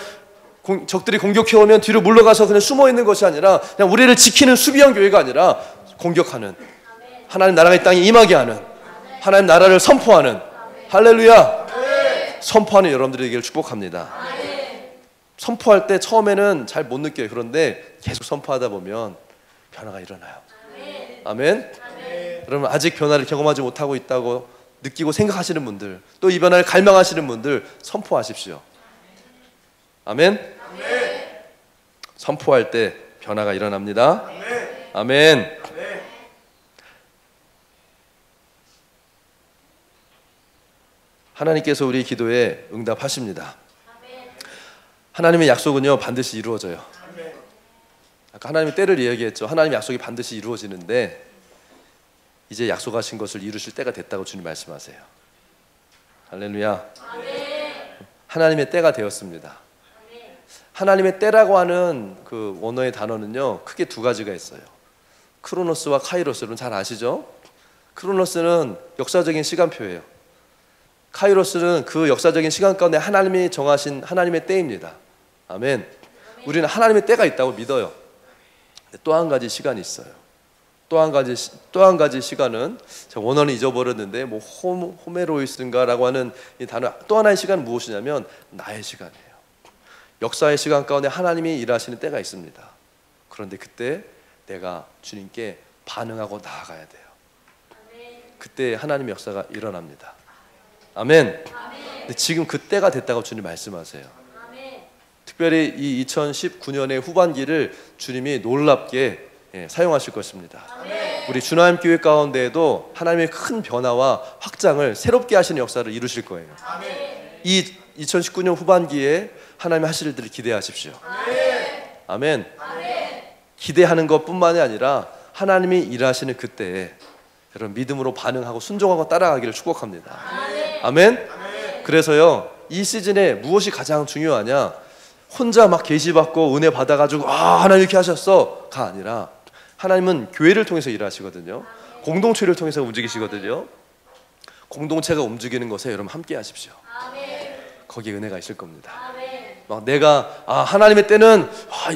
적들이 공격해오면 뒤로 물러가서 그냥 숨어있는 것이 아니라 그냥 우리를 지키는 수비형 교회가 아니라 공격하는, 아멘. 하나님 나라가 이 땅에 임하게 하는, 아멘. 하나님 나라를 선포하는 할렐루야 선포하는 여러분들이 되기를 축복합니다. 선포할 때 처음에는 잘 못 느껴요. 그런데 계속 선포하다 보면 변화가 일어나요. 아멘. 여러분 아직 변화를 경험하지 못하고 있다고 느끼고 생각하시는 분들, 또 이 변화를 갈망하시는 분들 선포하십시오. 아멘. 선포할 때 변화가 일어납니다. 아멘. 하나님께서 우리 기도에 응답하십니다. 하나님의 약속은요 반드시 이루어져요. 아까 하나님의 때를 이야기했죠. 하나님의 약속이 반드시 이루어지는데 이제 약속하신 것을 이루실 때가 됐다고 주님 말씀하세요. 할렐루야. 하나님의 때가 되었습니다. 하나님의 때라고 하는 그 원어의 단어는요 크게 두 가지가 있어요. 크로노스와 카이로스. 여러분 잘 아시죠? 크로노스는 역사적인 시간표예요. 카이로스는 그 역사적인 시간 가운데 하나님이 정하신 하나님의 때입니다. 아멘. 우리는 하나님의 때가 있다고 믿어요. 또 한 가지 시간이 있어요. 또 한 가지 시간은 제가 원어는 잊어버렸는데 뭐 호메로이스인가라고 하는 이 단어, 또 하나의 시간은 무엇이냐면 나의 시간이에요. 역사의 시간 가운데 하나님이 일하시는 때가 있습니다. 그런데 그때 내가 주님께 반응하고 나아가야 돼요. 그때 하나님의 역사가 일어납니다. 아멘. 근데 지금 그때가 됐다고 주님 말씀하세요. 특별히 이 2019년의 후반기를 주님이 놀랍게 사용하실 것입니다. 우리 주나임 교회 가운데에도 하나님의 큰 변화와 확장을 새롭게 하시는 역사를 이루실 거예요. 이 2019년 후반기에 하나님이 하실 일들을 기대하십시오. 아멘. 기대하는 것뿐만이 아니라 하나님이 일하시는 그때에 여러분 믿음으로 반응하고 순종하고 따라가기를 축복합니다. 아멘. 그래서요 이 시즌에 무엇이 가장 중요하냐, 혼자 막 계시받고 은혜 받아가지고 하나님 이렇게 하셨어가 아니라 하나님은 교회를 통해서 일하시거든요. 공동체를 통해서 움직이시거든요. 공동체가 움직이는 것에 여러분 함께 하십시오. 거기에 은혜가 있을 겁니다. 막 내가 하나님의 때는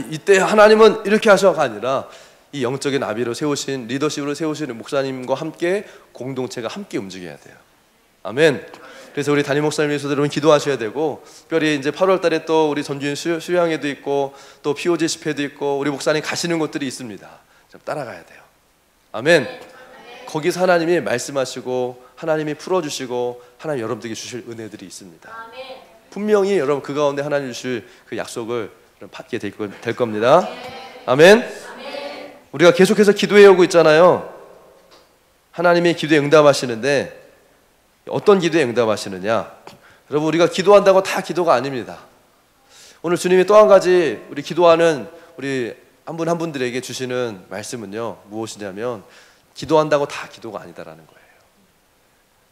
이때 하나님은 이렇게 하셔가 아니라 이 영적인 나비로 세우신 리더십으로 세우시는 목사님과 함께 공동체가 함께 움직여야 돼요. 아멘. 그래서 우리 담임 목사님 위해서 여러분 기도하셔야 되고, 특별히 이제 8월 달에 또 우리 전주인 수양회도 있고 또 POG 집회도 있고 우리 목사님 가시는 곳들이 있습니다. 좀 따라가야 돼요. 아멘. 거기서 하나님이 말씀하시고 하나님이 풀어주시고 하나님 여러분들에게 주실 은혜들이 있습니다. 분명히 여러분 그 가운데 하나님 주실 그 약속을 받게 될 겁니다. 아멘. 우리가 계속해서 기도해 오고 있잖아요. 하나님이 기도에 응답하시는데 어떤 기도에 응답하시느냐, 여러분 우리가 기도한다고 다 기도가 아닙니다. 오늘 주님이 또 한 가지 우리 기도하는 우리 한 분 한 분들에게 주시는 말씀은요 무엇이냐면, 기도한다고 다 기도가 아니다라는 거예요.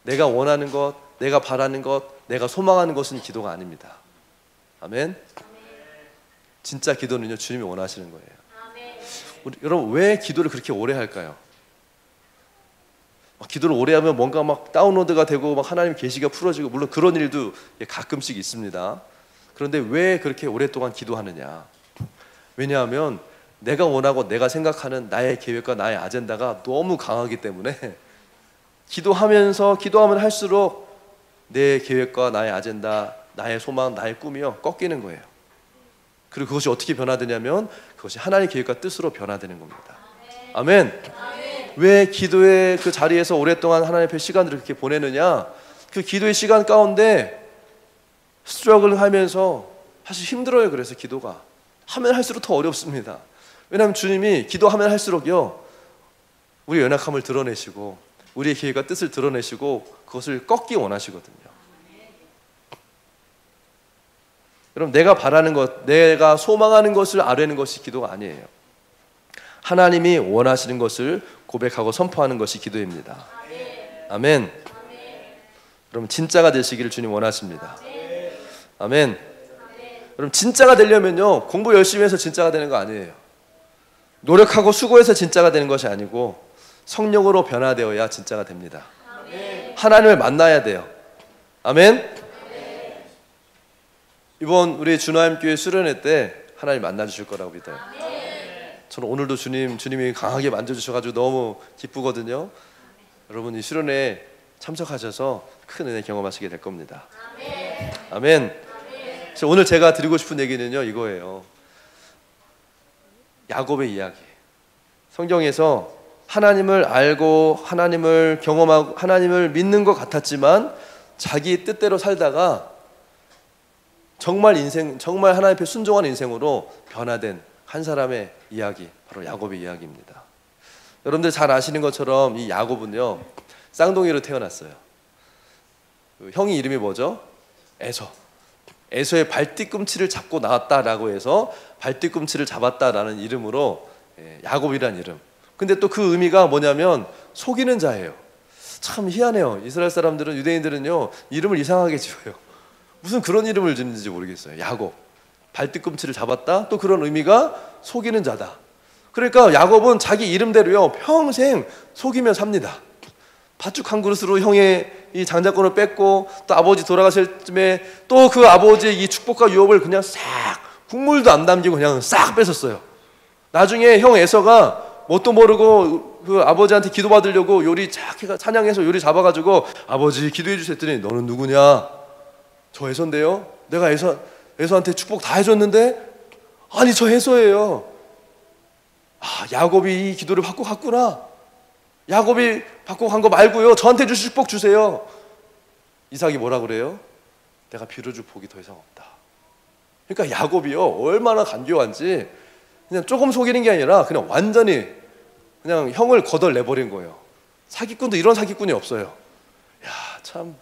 내가 원하는 것, 내가 바라는 것, 내가 소망하는 것은 기도가 아닙니다. 아멘. 진짜 기도는요 주님이 원하시는 거예요. 여러분 왜 기도를 그렇게 오래 할까요? 기도를 오래 하면 뭔가 막 다운로드가 되고 막 하나님 계시가 풀어지고, 물론 그런 일도 가끔씩 있습니다. 그런데 왜 그렇게 오랫동안 기도하느냐? 왜냐하면 내가 원하고 내가 생각하는 나의 계획과 나의 아젠다가 너무 강하기 때문에 기도하면 할수록 내 계획과 나의 아젠다, 나의 소망, 나의 꿈이요 꺾이는 거예요. 그리고 그것이 어떻게 변화되냐면 그것이 하나님의 계획과 뜻으로 변화되는 겁니다. 아멘. 왜 기도의 그 자리에서 오랫동안 하나님 앞에 시간을 그렇게 보내느냐? 그 기도의 시간 가운데 스트러글 하면서 사실 힘들어요. 그래서 기도가 하면 할수록 더 어렵습니다. 왜냐하면 주님이 기도하면 할수록요 우리의 연약함을 드러내시고 우리의 계획과 뜻을 드러내시고 그것을 꺾기 원하시거든요. 여러분 내가 바라는 것, 내가 소망하는 것을 아뢰는 것이 기도가 아니에요. 하나님이 원하시는 것을 고백하고 선포하는 것이 기도입니다. 아멘. 여러분 진짜가 되시기를 주님 원하십니다. 아멘. 여러분 진짜가 되려면요 공부 열심히 해서 진짜가 되는 거 아니에요. 노력하고 수고해서 진짜가 되는 것이 아니고 성령으로 변화되어야 진짜가 됩니다. 하나님을 만나야 돼요. 아멘. 이번 우리 주나임 교회 수련회 때 하나님 만나주실 거라고 믿어요. 저는 오늘도 주님이 강하게 만져주셔가지고 너무 기쁘거든요. 여러분 이 수련회 참석하셔서 큰 은혜 경험하시게 될 겁니다. 아멘. 오늘 제가 드리고 싶은 얘기는요, 이거예요. 야곱의 이야기. 성경에서 하나님을 알고 하나님을 경험하고 하나님을 믿는 것 같았지만 자기 뜻대로 살다가 정말 하나님 앞에 순종한 인생으로 변화된 한 사람의 이야기, 바로 야곱의 이야기입니다. 여러분들 잘 아시는 것처럼 이 야곱은요, 쌍둥이로 태어났어요. 형이 이름이 뭐죠? 에서. 에서의 발뒤꿈치를 잡고 나왔다라고 해서 발뒤꿈치를 잡았다라는 이름으로 야곱이라는 이름. 근데 또 그 의미가 뭐냐면 속이는 자예요. 참 희한해요. 이스라엘 사람들은, 유대인들은요, 이름을 이상하게 지어요. 무슨 그런 이름을 짓는지 모르겠어요. 야곱, 발뒤꿈치를 잡았다. 또 그런 의미가 속이는 자다. 그러니까 야곱은 자기 이름대로요, 평생 속이며 삽니다. 팥죽 한 그릇으로 형의 이 장자권을 뺐고, 또 아버지 돌아가실 쯤에 또 그 아버지의 이 축복과 유업을 그냥 싹, 국물도 안 남기고 그냥 싹 뺏었어요. 나중에 형 에서가 뭣도 모르고 그 아버지한테 기도받으려고 요리 쫙 해가 찬양해서 요리 잡아가지고 아버지 기도해 주세요 했더니 너는 누구냐? 저 에서인데요. 내가 에서한테 축복 다 해줬는데? 아니 저 에서예요. 아, 야곱이 이 기도를 받고 갔구나. 야곱이 받고 간 거 말고요, 저한테 주실 축복 주세요. 이삭이 뭐라 그래요? 내가 빌어줄 복이 더 이상 없다. 그러니까 야곱이요, 얼마나 간교한지 그냥 조금 속이는 게 아니라 그냥 완전히 그냥 형을 걷어내버린 거예요. 사기꾼도 이런 사기꾼이 없어요. 야, 참.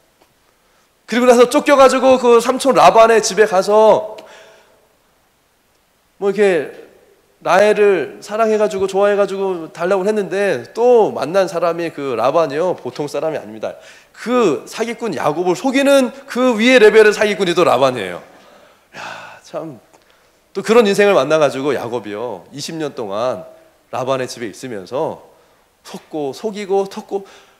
그리고 나서 쫓겨가지고 그 삼촌 라반의 집에 가서 뭐 이렇게 라헬을 사랑해가지고 좋아해가지고 달라고 했는데 또 만난 사람이 그 라반이요, 보통 사람이 아닙니다. 그 사기꾼 야곱을 속이는 그 위의 레벨의 사기꾼이 또 라반이에요. 야, 참. 또 그런 인생을 만나가지고 야곱이요, 20년 동안 라반의 집에 있으면서 속고 속이고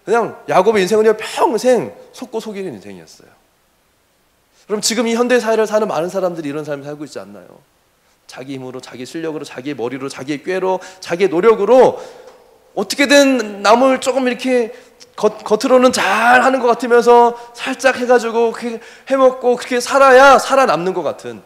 그냥 야곱의 인생은요, 평생 속고 속이는 인생이었어요. 그럼 지금 이 현대 사회를 사는 많은 사람들이 이런 삶을 살고 있지 않나요? 자기 힘으로, 자기 실력으로, 자기의 머리로, 자기의 꾀로, 자기의 노력으로 어떻게든 남을 조금 이렇게 겉으로는 잘 하는 것 같으면서 살짝 해가지고 그렇게 해먹고 그렇게 살아야 살아남는 것 같은,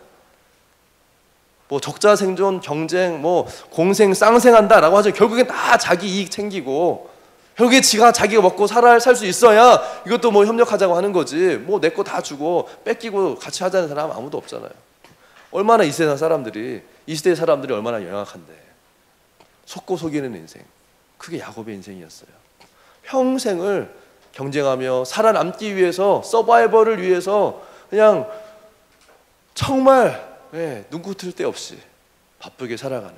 뭐 적자 생존, 경쟁, 뭐 공생, 쌍생한다라고 하죠. 결국엔 다 자기 이익 챙기고 결국에 자기가 먹고 살 수 있어야 이것도 뭐 협력하자고 하는 거지. 뭐 내 거 다 주고 뺏기고 같이 하자는 사람 아무도 없잖아요. 얼마나 이 세상 사람들이, 이 시대의 사람들이 얼마나 영악한데. 속고 속이는 인생, 그게 야곱의 인생이었어요. 평생을 경쟁하며 살아남기 위해서, 서바이벌을 위해서 그냥 정말 눈코 틀 데 없이 바쁘게 살아가는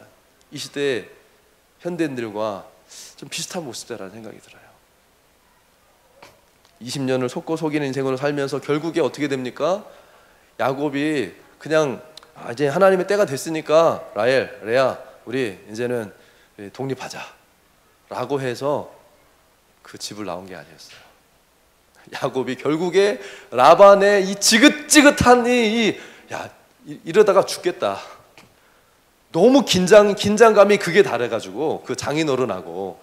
이 시대의 현대인들과 좀 비슷한 모습이라는 생각이 들어요. 20년을 속고 속이는 인생으로 살면서 결국에 어떻게 됩니까? 야곱이 그냥 이제 하나님의 때가 됐으니까 라헬, 레아, 우리 이제는 독립하자 라고 해서 그 집을 나온 게 아니었어요. 야곱이 결국에 라반의 이 지긋지긋한 이러다가 죽겠다. 너무 긴장감이 극에 달해가지고, 그 장인어른하고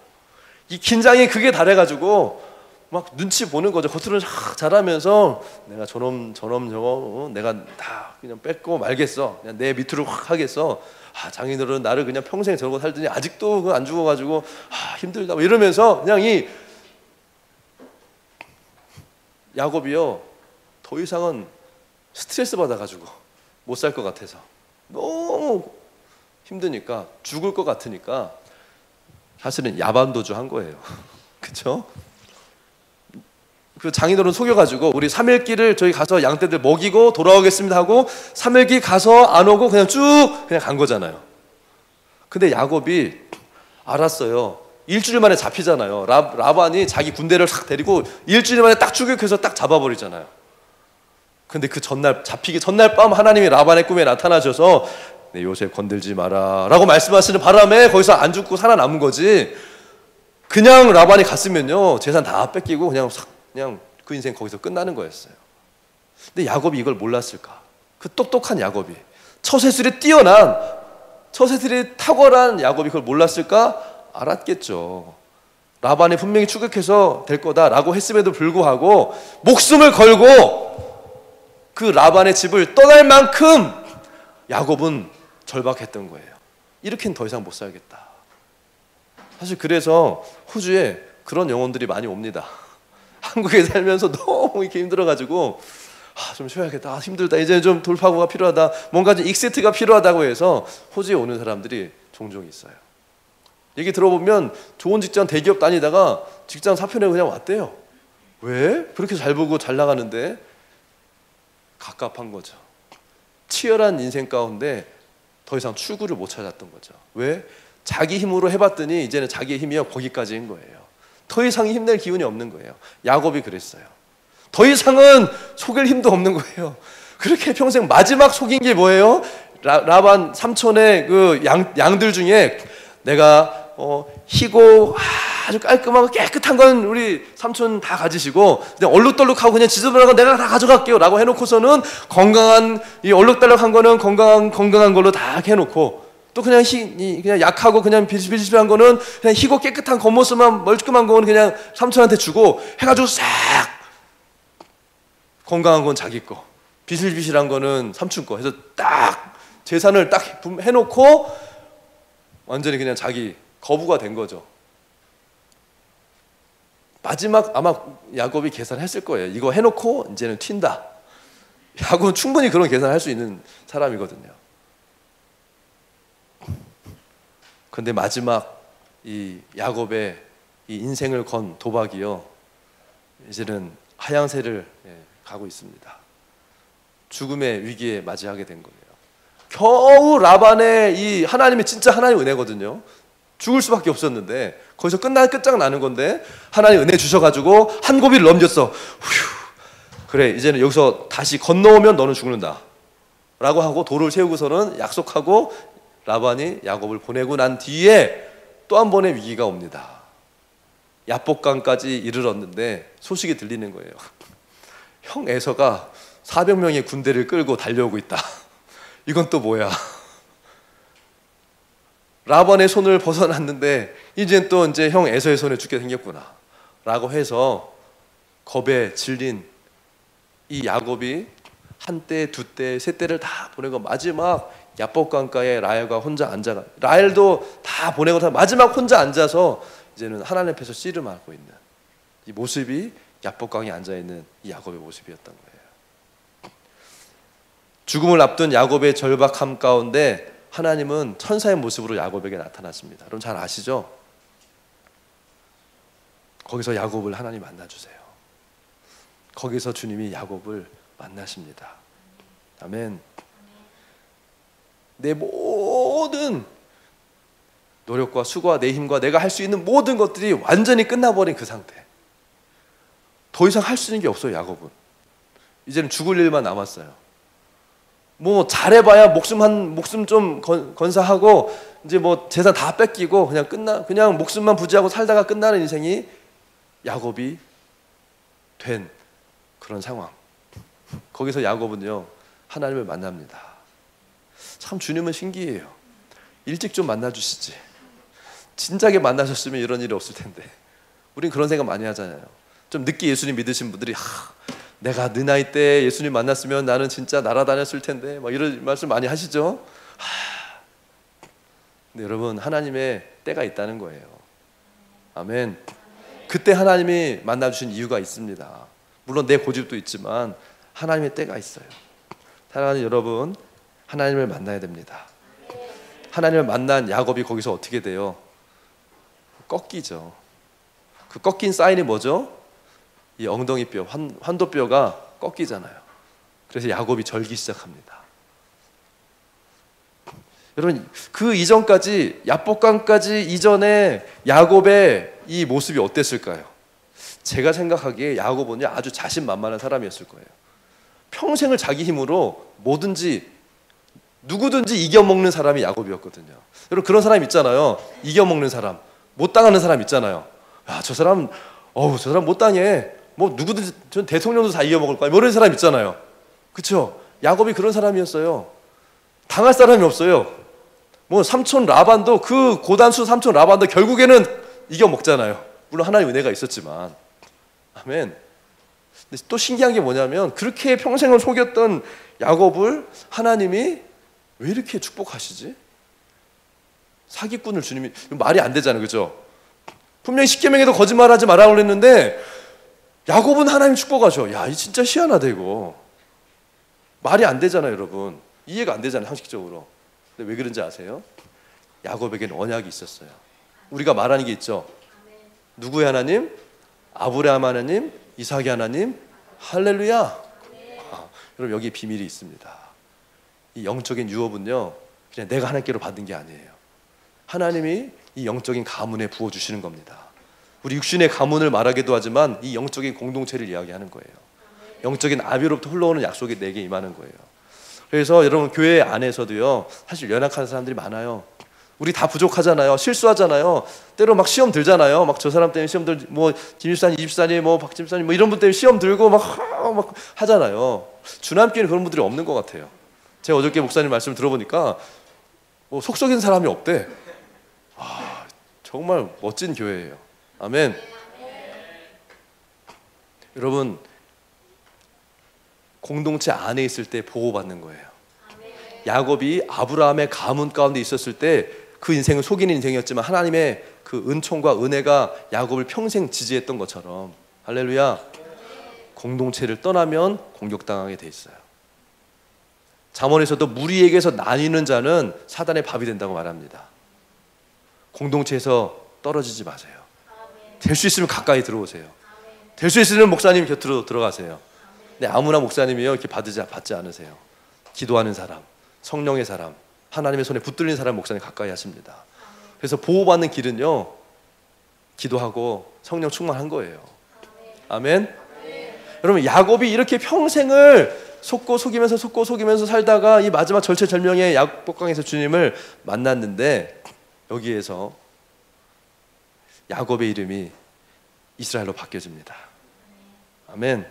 이 긴장이 극에 달해가지고 막 눈치 보는 거죠. 겉으로는 잘하면서 내가 저놈 저거 내가 다 그냥 뺏고 말겠어. 그냥 내 밑으로 확 하겠어. 장인어른 나를 그냥 평생 저러고 살더니 아직도 안 죽어가지고 힘들다 뭐 이러면서 그냥 이 야곱이요, 더 이상은 스트레스 받아가지고 못 살 것 같아서, 너무 힘드니까, 죽을 것 같으니까 사실은 야반도주 한 거예요. 그렇죠? 그 장인어른 속여가지고 우리 3일길을 저희 가서 양떼들 먹이고 돌아오겠습니다 하고 3일길 가서 안 오고 그냥 쭉 그냥 간 거잖아요. 근데 야곱이 알았어요. 일주일 만에 잡히잖아요. 라반이 자기 군대를 싹 데리고 일주일 만에 딱 추격해서 딱 잡아버리잖아요. 근데 그 전날, 잡히기 전날 밤 하나님이 라반의 꿈에 나타나셔서 내 요셉 건들지 마라 라고 말씀하시는 바람에 거기서 안 죽고 살아남은 거지. 그냥 라반이 갔으면요, 재산 다 뺏기고 그냥 그 인생 거기서 끝나는 거였어요. 근데 야곱이 이걸 몰랐을까? 그 똑똑한 야곱이, 처세술에 뛰어난, 처세술에 탁월한 야곱이 그걸 몰랐을까? 알았겠죠. 라반이 분명히 추격해서 될 거다라고 했음에도 불구하고 목숨을 걸고 그 라반의 집을 떠날 만큼 야곱은 절박했던 거예요. 이렇게는 더 이상 못 살겠다. 사실 그래서 호주에 그런 영혼들이 많이 옵니다. 한국에 살면서 너무 이렇게 힘들어가지고 좀 쉬어야겠다, 힘들다, 이제 좀 돌파구가 필요하다, 뭔가 좀 익세트가 필요하다고 해서 호주에 오는 사람들이 종종 있어요. 얘기 들어보면 좋은 직장 대기업 다니다가 직장 사표내고 그냥 왔대요. 왜? 그렇게 잘 보고 잘 나가는데 갑갑한 거죠. 치열한 인생 가운데 더 이상 출구를 못 찾았던 거죠. 왜? 자기 힘으로 해봤더니 이제는 자기의 힘이 거기까지인 거예요. 더 이상 힘낼 기운이 없는 거예요. 야곱이 그랬어요. 더 이상은 속일 힘도 없는 거예요. 그렇게 평생 마지막 속인 게 뭐예요? 라반 삼촌의 그 양들 중에 내가 희고 아주 깔끔하고 깨끗한 건 우리 삼촌 다 가지시고 그냥 얼룩덜룩하고 그냥 지저분한 건 내가 다 가져갈게요 라고 해놓고서는 건강한 이 얼룩덜룩한 거는 건강한 걸로 다 해놓고 또 그냥 그냥 약하고 그냥 비실비실한 거는 그냥 희고 깨끗한 겉모습만 멀끔한 거는 그냥 삼촌한테 주고 해가지고 싹 건강한 건 자기 거, 비실비실한 거는 삼촌 거 해서 딱 재산을 딱 해놓고 완전히 그냥 자기 거부가 된 거죠. 마지막 아마 야곱이 계산했을 거예요. 이거 해놓고 이제는 튄다. 야곱은 충분히 그런 계산을 할 수 있는 사람이거든요. 그런데 마지막 이 야곱의 이 인생을 건 도박이요, 이제는 하향세를 가고 있습니다. 죽음의 위기에 맞이하게 된 거예요. 겨우 라반의 이 하나님이 진짜 하나님 은혜거든요. 죽을 수밖에 없었는데 거기서 끝장나는 건데 하나님 은혜 주셔가지고 한 고비를 넘겼어. 휴, 그래 이제는 여기서 다시 건너오면 너는 죽는다 라고 하고 돌을 세우고서는 약속하고 라반이 야곱을 보내고 난 뒤에 또 한 번의 위기가 옵니다. 야복강까지 이르렀는데 소식이 들리는 거예요. 형 에서가 400명의 군대를 끌고 달려오고 있다. 이건 또 뭐야? 라반의 손을 벗어났는데 이젠 또 이제 형 에서의 손에 죽게 생겼구나 라고 해서 겁에 질린 이 야곱이 한 때, 두 때, 세 때를 다 보내고 마지막 야복강가에 라헬과 혼자 앉아가, 라헬도 다 보내고 다 마지막 혼자 앉아서 이제는 하나님 앞에서 씨름하고 있는 이 모습이 야복강에 앉아있는 이 야곱의 모습이었던 거예요. 죽음을 앞둔 야곱의 절박함 가운데 하나님은 천사의 모습으로 야곱에게 나타났습니다. 여러분 잘 아시죠? 거기서 야곱을 하나님 만나주세요. 거기서 주님이 야곱을 만나십니다. 아멘. 내 모든 노력과 수고와 내 힘과 내가 할 수 있는 모든 것들이 완전히 끝나버린 그 상태. 더 이상 할 수 있는 게 없어요. 야곱은 이제는 죽을 일만 남았어요. 뭐 잘해봐야 목숨 좀 건사하고 이제 뭐 재산 다 뺏기고 그냥 목숨만 부지하고 살다가 끝나는 인생이 야곱이 된 그런 상황. 거기서 야곱은요 하나님을 만납니다. 참 주님은 신기해요. 일찍 좀 만나주시지. 진작에 만나셨으면 이런 일이 없을 텐데. 우린 그런 생각 많이 하잖아요. 좀 늦게 예수님 믿으신 분들이 내가 네 나이 때 예수님 만났으면 나는 진짜 날아다녔을 텐데 막 이런 말씀 많이 하시죠. 근데 여러분 하나님의 때가 있다는 거예요. 아멘. 그때 하나님이 만나주신 이유가 있습니다. 물론 내 고집도 있지만 하나님의 때가 있어요. 사랑하는 여러분, 하나님을 만나야 됩니다. 하나님을 만난 야곱이 거기서 어떻게 돼요? 꺾이죠. 그 꺾인 사인이 뭐죠? 이 엉덩이뼈, 환도뼈가 꺾이잖아요. 그래서 야곱이 절기 시작합니다. 여러분 그 이전까지 야복강까지 이전에 야곱의 이 모습이 어땠을까요? 제가 생각하기에 야곱은요 아주 자신만만한 사람이었을 거예요. 평생을 자기 힘으로 뭐든지 누구든지 이겨먹는 사람이 야곱이었거든요. 여러분 그런 사람 있잖아요. 이겨먹는 사람, 못 당하는 사람 있잖아요. 저 사람 못 당해. 뭐 누구든지 전 대통령도 다 이겨먹을 거야. 뭐 이런 사람 있잖아요. 그렇죠? 야곱이 그런 사람이었어요. 당할 사람이 없어요. 뭐 삼촌 라반도 그 고단수 삼촌 라반도 결국에는 이겨먹잖아요. 물론 하나님 은혜가 있었지만. 아멘. 근데 또 신기한 게 뭐냐면 그렇게 평생을 속였던 야곱을 하나님이 왜 이렇게 축복하시지? 사기꾼을 주님이, 말이 안 되잖아요, 그죠? 분명히 십계명에도 거짓말하지 말라고 그랬는데 야곱은 하나님 축복하셔. 야, 이 진짜 희한하다 이거. 말이 안 되잖아요, 여러분. 이해가 안 되잖아요, 상식적으로. 근데 왜 그런지 아세요? 야곱에게는 언약이 있었어요. 우리가 말하는 게 있죠. 누구의 하나님? 아브라함 하나님, 이삭의 하나님. 할렐루야. 여러분, 여기에 비밀이 있습니다. 이 영적인 유업은요, 그냥 내가 하나님께로 받은 게 아니에요. 하나님이 이 영적인 가문에 부어주시는 겁니다. 우리 육신의 가문을 말하기도 하지만 이 영적인 공동체를 이야기하는 거예요. 영적인 아비로부터 흘러오는 약속이 내게 임하는 거예요. 그래서 여러분, 교회 안에서도요, 사실 연약한 사람들이 많아요. 우리 다 부족하잖아요. 실수하잖아요. 때로 막 시험 들잖아요. 막 저 사람 때문에 시험 들, 뭐 김집사님, 이집사님, 뭐 박집사님, 뭐 이런 분 때문에 시험 들고 막 하잖아요. 주남교회는 그런 분들이 없는 것 같아요. 제가 어저께 목사님 말씀 들어보니까 뭐 속 썩인 사람이 없대. 아, 정말 멋진 교회예요. 아멘. 여러분, 공동체 안에 있을 때 보호받는 거예요. 야곱이 아브라함의 가문 가운데 있었을 때 그 인생은 속이는 인생이었지만 하나님의 그 은총과 은혜가 야곱을 평생 지지했던 것처럼, 할렐루야, 공동체를 떠나면 공격당하게 돼 있어요. 잠언에서도 무리에게서 나뉘는 자는 사단의 밥이 된다고 말합니다. 공동체에서 떨어지지 마세요. 될 수 있으면 가까이 들어오세요. 될 수 있으면 목사님 곁으로 들어가세요. 근데 아무나 목사님이요 이렇게 받지 않으세요. 기도하는 사람, 성령의 사람, 하나님의 손에 붙들린 사람 목사님 가까이 하십니다. 그래서 보호받는 길은요, 기도하고 성령 충만한 거예요. 아멘. 여러분, 야곱이 이렇게 평생을 속고 속이면서 살다가 이 마지막 절체절명의 야복강에서 주님을 만났는데, 여기에서 야곱의 이름이 이스라엘로 바뀌어집니다. 아멘.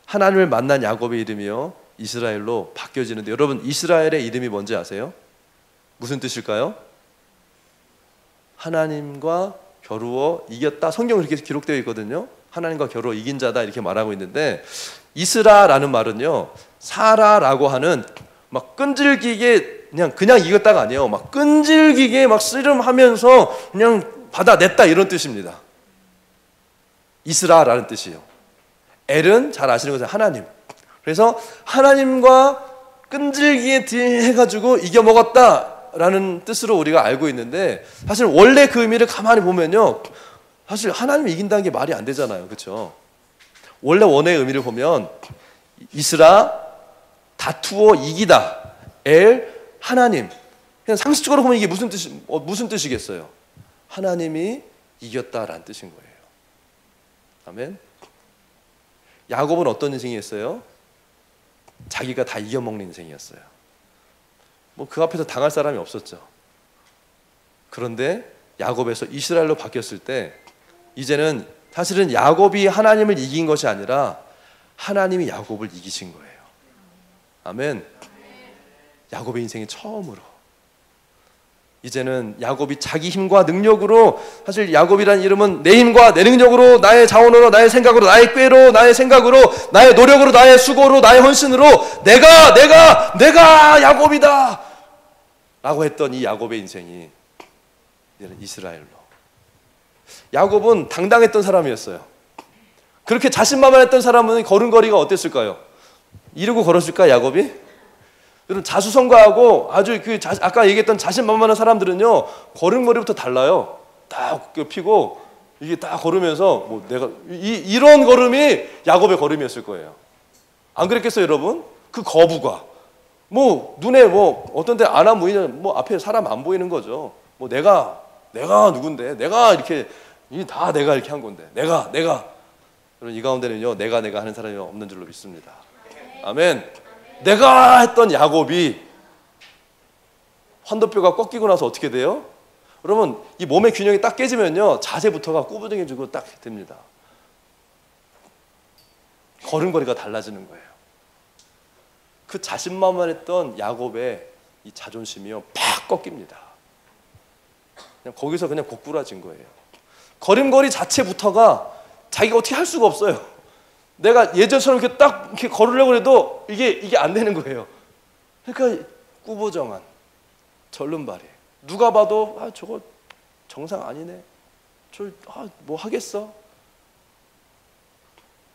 하나님을 만난 야곱의 이름이요 이스라엘로 바뀌어지는데, 여러분, 이스라엘의 이름이 뭔지 아세요? 무슨 뜻일까요? 하나님과 겨루어 이겼다. 성경에 이렇게 기록되어 있거든요. 하나님과 겨루어 이긴 자다 이렇게 말하고 있는데, 이스라라는 말은요, 사라라고 하는 막 끈질기게 그냥 이겼다가 아니에요. 막 끈질기게 막 씨름하면서 그냥 받아냈다 이런 뜻입니다. 이스라라는 뜻이에요. 엘은 잘 아시는 것은 하나님. 그래서 하나님과 끈질기게 해가지고 이겨먹었다라는 뜻으로 우리가 알고 있는데, 사실 원래 그 의미를 가만히 보면요, 사실 하나님이 이긴다는 게 말이 안 되잖아요. 그렇죠? 원래 원어의 의미를 보면 이스라, 다투어 이기다, 엘, 하나님. 그냥 상식적으로 보면 이게 무슨 뜻이겠어요? 하나님이 이겼다라는 뜻인 거예요. 아멘. 야곱은 어떤 인생이었어요? 자기가 다 이겨먹는 인생이었어요. 뭐 그 앞에서 당할 사람이 없었죠. 그런데 야곱에서 이스라엘로 바뀌었을 때, 이제는 사실은 야곱이 하나님을 이긴 것이 아니라 하나님이 야곱을 이기신 거예요. 아멘. 야곱의 인생이 처음으로, 이제는 야곱이 자기 힘과 능력으로, 사실 야곱이라는 이름은 내 힘과 내 능력으로, 나의 자원으로, 나의 생각으로, 나의 꾀로, 나의 생각으로, 나의 노력으로, 나의 수고로, 나의 헌신으로 내가 야곱이다 라고 했던 이 야곱의 인생이 이제는 이스라엘로. 야곱은 당당했던 사람이었어요. 그렇게 자신만만했던 사람은 걸음걸이가 어땠을까요? 이러고 걸었을까, 야곱이? 여러분, 자수성가하고 아주 아까 얘기했던 자신만만한 사람들은요, 걸음걸이부터 달라요. 딱 펴고 이게 딱 걸으면서 뭐 내가 이런 걸음이 야곱의 걸음이었을 거예요. 안 그랬겠어요, 여러분? 그 거부가 뭐 눈에 뭐 어떤 데 안 보이는, 뭐 앞에 사람 안 보이는 거죠. 뭐 내가 누군데, 내가 이렇게 다 내가 이렇게 한 건데, 내가 여러분, 이 가운데는요 내가 하는 사람이 없는 줄로 믿습니다. 아멘. 내가 했던 야곱이 환도뼈가 꺾이고 나서 어떻게 돼요? 여러분, 이 몸의 균형이 딱 깨지면요, 자세부터가 꾸부정해지고 딱 됩니다. 걸음걸이가 달라지는 거예요. 그 자신만만했던 야곱의 이 자존심이요 팍 꺾입니다. 그냥 거기서 그냥 고꾸라진 거예요. 걸음걸이 자체부터가 자기가 어떻게 할 수가 없어요. 내가 예전처럼 이렇게 딱 이렇게 걸으려고 해도 이게 안 되는 거예요. 그러니까 꾸부정한 절름발이. 누가 봐도 저거 정상 아니네. 뭐 하겠어?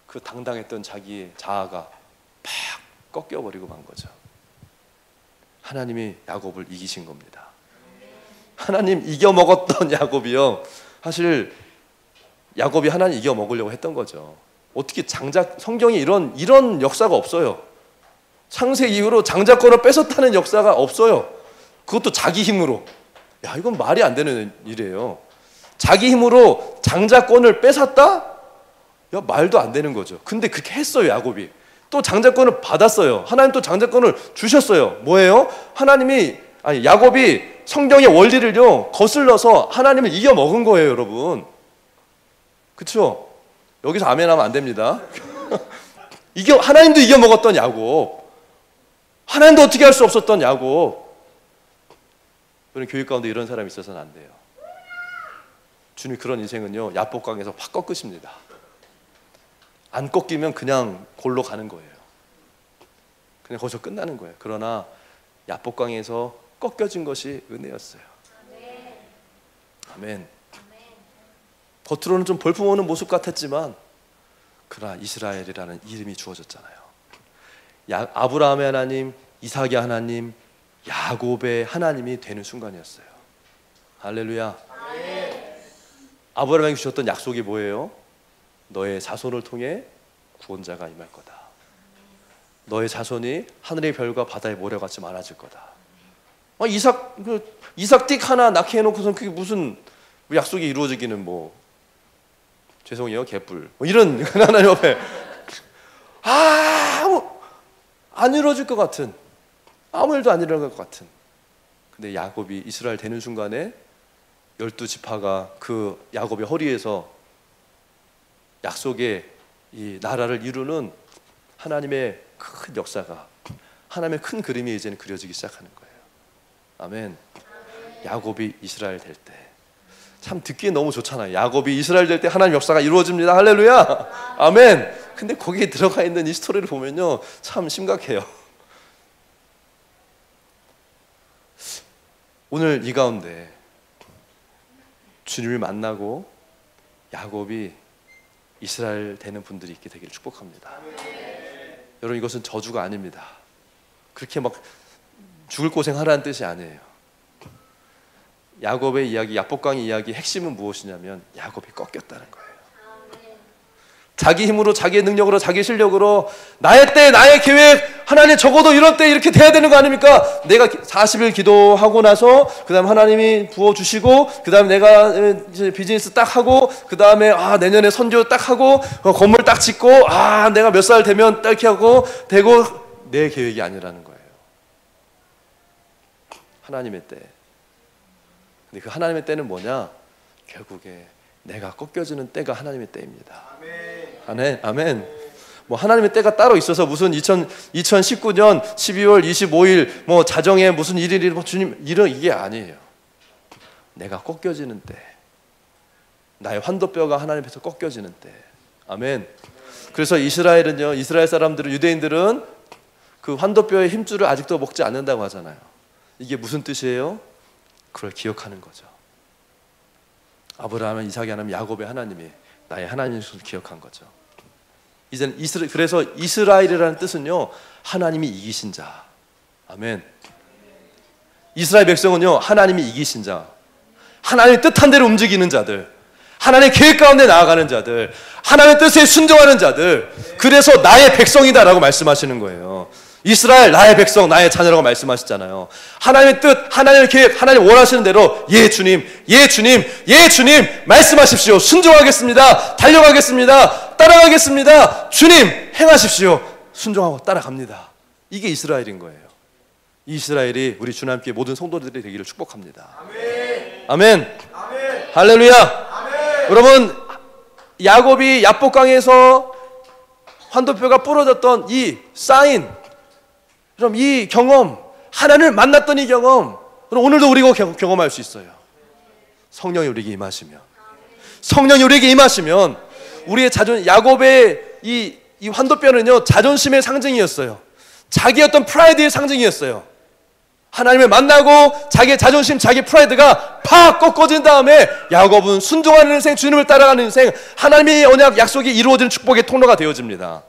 그 당당했던 자기의 자아가 팍 꺾여버리고 만 거죠. 하나님이 야곱을 이기신 겁니다. 하나님 이겨먹었던 야곱이요. 사실 야곱이 하나님 이겨먹으려고 했던 거죠. 어떻게 성경에 이런 역사가 없어요. 창세 이후로 장자권을 뺏었다는 역사가 없어요. 그것도 자기 힘으로. 야, 이건 말이 안 되는 일이에요. 자기 힘으로 장자권을 뺏었다? 야, 말도 안 되는 거죠. 근데 그렇게 했어요, 야곱이. 또 장자권을 받았어요. 하나님 또 장자권을 주셨어요. 뭐예요? 야곱이 성경의 원리를요 거슬러서 하나님을 이겨 먹은 거예요, 여러분. 그렇죠? 여기서 아멘 하면 안 됩니다. 하나님도 이겨 먹었던 야곱. 하나님도 어떻게 할 수 없었던 야곱. 우리는 교육 가운데 이런 사람이 있어서는 안 돼요. 주님 그런 인생은요 야복강에서 확 꺾으십니다. 안 꺾이면 그냥 골로 가는 거예요. 그냥 거기서 끝나는 거예요. 그러나 야복강에서 꺾여진 것이 은혜였어요. 아멘. 겉으로는 좀 볼품없는 모습 같았지만 그러나 이스라엘이라는 이름이 주어졌잖아요. 아브라함의 하나님, 이삭의 하나님, 야곱의 하나님이 되는 순간이었어요. 할렐루야. 아브라함에게 주셨던 약속이 뭐예요? 너의 자손을 통해 구원자가 임할 거다. 너의 자손이 하늘의 별과 바다의 모래같이 많아질 거다. 이삭 띡 하나 낳게 해놓고선 그게 무슨 약속이 이루어지기는 죄송해요 개뿔 이런 하나님 옆에 안 이루어질 것 같은, 아무 일도 안 일어날 것 같은. 근데 야곱이 이스라엘 되는 순간에 12지파가 그 야곱의 허리에서 약속의 이 나라를 이루는 하나님의 큰 역사가, 하나님의 큰 그림이 이제는 그려지기 시작하는 거예요. 아멘. 야곱이 이스라엘 될 때 참 듣기에 너무 좋잖아요. 야곱이 이스라엘 될 때 하나님 역사가 이루어집니다. 할렐루야. 아멘. 근데 거기에 들어가 있는 이 스토리를 보면요 참 심각해요. 오늘 이 가운데 주님을 만나고 야곱이 이스라엘 되는 분들이 있게 되기를 축복합니다. 여러분 이것은 저주가 아닙니다. 그렇게 막 죽을 고생하라는 뜻이 아니에요. 야곱의 이야기, 야복강의 이야기 핵심은 무엇이냐면 야곱이 꺾였다는 거예요. 자기 힘으로, 자기의 능력으로, 자기 실력으로 나의 때, 나의 계획, 하나님 적어도 이런 때 이렇게 돼야 되는 거 아닙니까? 내가 40일 기도하고 나서 그 다음 하나님이 부어주시고 그 다음에 내가 이제 비즈니스 딱 하고 그 다음에 내년에 선교 딱 하고 건물 딱 짓고 내가 몇 살 되면 딱 이렇게 하고 되고, 내 계획이 아니라는 거예요. 하나님의 때. 근데 그 하나님의 때는 뭐냐? 결국에 내가 꺾여지는 때가 하나님의 때입니다. 아멘. 아멘. 하나님의 때가 따로 있어서 무슨 2019년 12월 25일 자정에 무슨 일일이 주님 이게 아니에요. 내가 꺾여지는 때, 나의 환도뼈가 하나님 앞에서 꺾여지는 때. 아멘. 그래서 이스라엘은요, 이스라엘 사람들은, 유대인들은 그 환도뼈의 힘줄을 아직도 먹지 않는다고 하잖아요. 이게 무슨 뜻이에요? 그걸 기억하는 거죠. 아브라함, 이삭의 하나님, 야곱의 하나님이 나의 하나님을 기억한 거죠. 이제는 그래서 이스라엘이라는 뜻은요 하나님이 이기신 자. 아멘. 이스라엘 백성은요 하나님이 이기신 자, 하나님의 뜻한 대로 움직이는 자들, 하나님의 계획 가운데 나아가는 자들, 하나님의 뜻에 순종하는 자들, 그래서 나의 백성이다라고 말씀하시는 거예요. 이스라엘 나의 백성, 나의 자녀라고 말씀하시잖아요. 하나님의 뜻, 하나님의 계획, 하나님 원하시는 대로 예 주님, 예 주님, 예 주님 말씀하십시오. 순종하겠습니다. 달려가겠습니다. 따라가겠습니다. 주님 행하십시오. 순종하고 따라갑니다. 이게 이스라엘인 거예요. 이 이스라엘이 우리 주님께 모든 성도들이 되기를 축복합니다. 아멘. 아멘. 아멘. 할렐루야. 아멘. 여러분 야곱이 야복강에서 환도뼈가 부러졌던 이 사인, 그럼 이 경험, 하나님을 만났던 이 경험, 그럼 오늘도 우리가 경험할 수 있어요. 성령이 우리에게 임하시면 성령이 우리에게 임하시면 우리의 야곱의 이 환도뼈는요, 자존심의 상징이었어요. 자기의 어떤 프라이드의 상징이었어요. 하나님을 만나고 자기의 자존심, 자기의 프라이드가 팍 꺾어진 다음에 야곱은 순종하는 인생, 주님을 따라가는 인생, 하나님의 언약 약속이 이루어지는 축복의 통로가 되어집니다.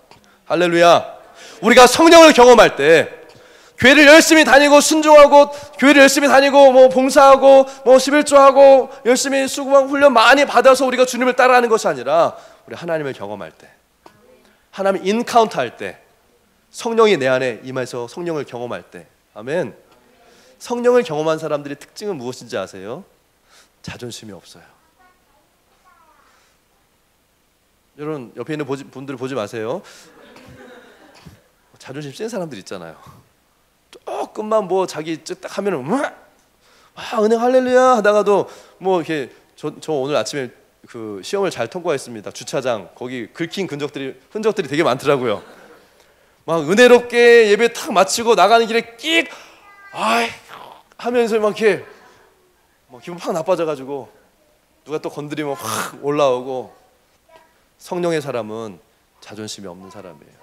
할렐루야. 우리가 성령을 경험할 때 교회를 열심히 다니고 순종하고, 교회를 열심히 다니고 뭐 봉사하고 뭐 11조하고 열심히 수고하고 훈련 많이 받아서 우리가 주님을 따라가는 것이 아니라, 우리 하나님을 경험할 때, 하나님 인카운터 할 때, 성령이 내 안에 임해서 성령을 경험할 때, 아멘. 성령을 경험한 사람들의 특징은 무엇인지 아세요? 자존심이 없어요. 여러분 옆에 있는 분들 보지 마세요. 자존심 센 사람들 있잖아요. 조금만 뭐 자기 딱 하면은 은행 할렐루야 하다가도 뭐 이렇게 저 오늘 아침에 그 시험을 잘 통과했습니다. 주차장 거기 긁힌 흔적들이 되게 많더라고요. 막 은혜롭게 예배 탁 마치고 나가는 길에 끽 하면서 막 이렇게 기분 팍 나빠져가지고 누가 또 건드리면 확 올라오고. 성령의 사람은 자존심이 없는 사람이에요.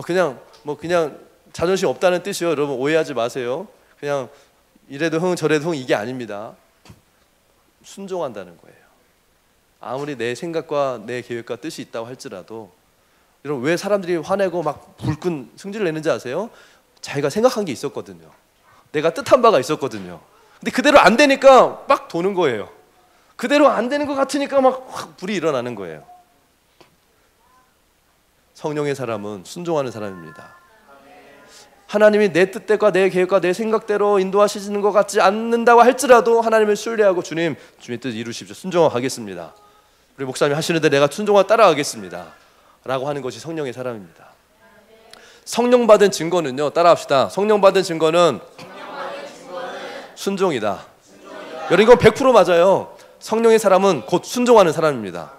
그냥 자존심 없다는 뜻이요. 여러분 오해하지 마세요. 그냥 이래도 흥 저래도 흥 이게 아닙니다. 순종한다는 거예요. 아무리 내 생각과 내 계획과 뜻이 있다고 할지라도, 여러분 왜 사람들이 화내고 막 불끈 승질을 내는지 아세요? 자기가 생각한 게 있었거든요. 내가 뜻한 바가 있었거든요. 근데 그대로 안 되니까 막 도는 거예요. 그대로 안 되는 것 같으니까 막 확 불이 일어나는 거예요. 성령의 사람은 순종하는 사람입니다. 하나님이 내 뜻대로 내 계획과 내 생각대로 인도하시는 것 같지 않는다고 할지라도 하나님을 신뢰하고 주님의 뜻 이루십시오. 순종하겠습니다. 우리 목사님이 하시는데 내가 순종하고 따라가겠습니다 라고 하는 것이 성령의 사람입니다. 성령 받은 증거는요, 따라합시다. 성령 받은 증거는 순종이다. 여러분 이건 100% 맞아요. 성령의 사람은 곧 순종하는 사람입니다.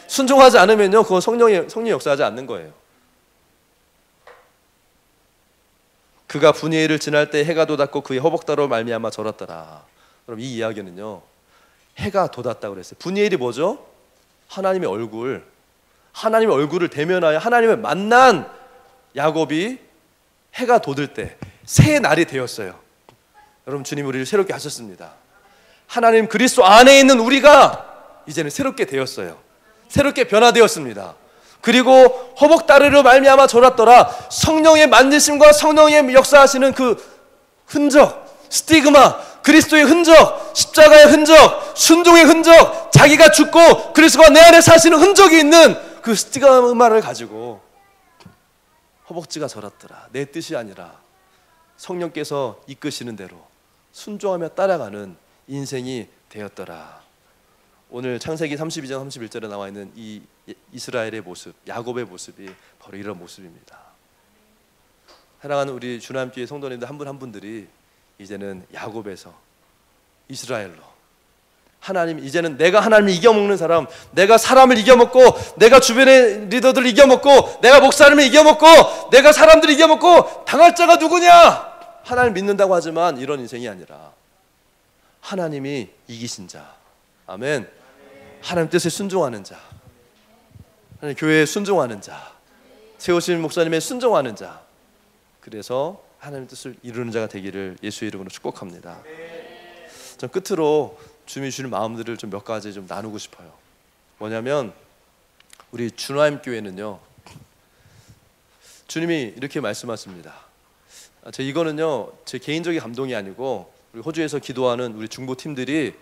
순종하지 않으면요, 그건 성령이 역사하지 않는 거예요. 그가 분이엘을 지날 때 해가 돋았고 그의 허벅다로 말미암아 절었더라. 그럼 이 이야기는요, 해가 돋았다고 그랬어요. 분이엘이 뭐죠? 하나님의 얼굴을 대면하여 하나님을 만난 야곱이 해가 돋을 때 새 날이 되었어요. 여러분 주님 우리를 새롭게 하셨습니다. 하나님 그리스도 안에 있는 우리가 이제는 새롭게 되었어요. 새롭게 변화되었습니다. 그리고 허벅다리로 말미암아 졸았더라. 성령의 만지심과 성령의 역사하시는 그 흔적, 스티그마, 그리스도의 흔적, 십자가의 흔적, 순종의 흔적, 자기가 죽고 그리스도가 내 안에 사시는 흔적이 있는 그 스티그마를 가지고 허벅지가 절았더라. 내 뜻이 아니라 성령께서 이끄시는 대로 순종하며 따라가는 인생이 되었더라. 오늘 창세기 32장 31절에 나와 있는 이 이스라엘의 모습, 야곱의 모습이 바로 이런 모습입니다. 사랑하는 우리 주남교회 성도님들 한 분 한 분들이 이제는 야곱에서 이스라엘로, 하나님, 이제는 내가 하나님을 이겨먹는 사람, 내가 사람을 이겨먹고, 내가 주변의 리더들을 이겨먹고, 내가 목사님을 이겨먹고, 내가 사람들을 이겨먹고 당할 자가 누구냐? 하나님을 믿는다고 하지만 이런 인생이 아니라 하나님이 이기신 자, 아멘. 하나님 뜻에 순종하는 자, 하나님 교회에 순종하는 자, 세우신 목사님의 순종하는 자, 그래서 하나님 뜻을 이루는 자가 되기를 예수의 이름으로 축복합니다. 전 끝으로 주님이 주는 마음들을 좀 몇 가지 좀 나누고 싶어요. 뭐냐면 우리 주나임 교회는요, 주님이 이렇게 말씀하십니다. 이거는요 제 개인적인 감동이 아니고 우리 호주에서 기도하는 우리 중보 팀들이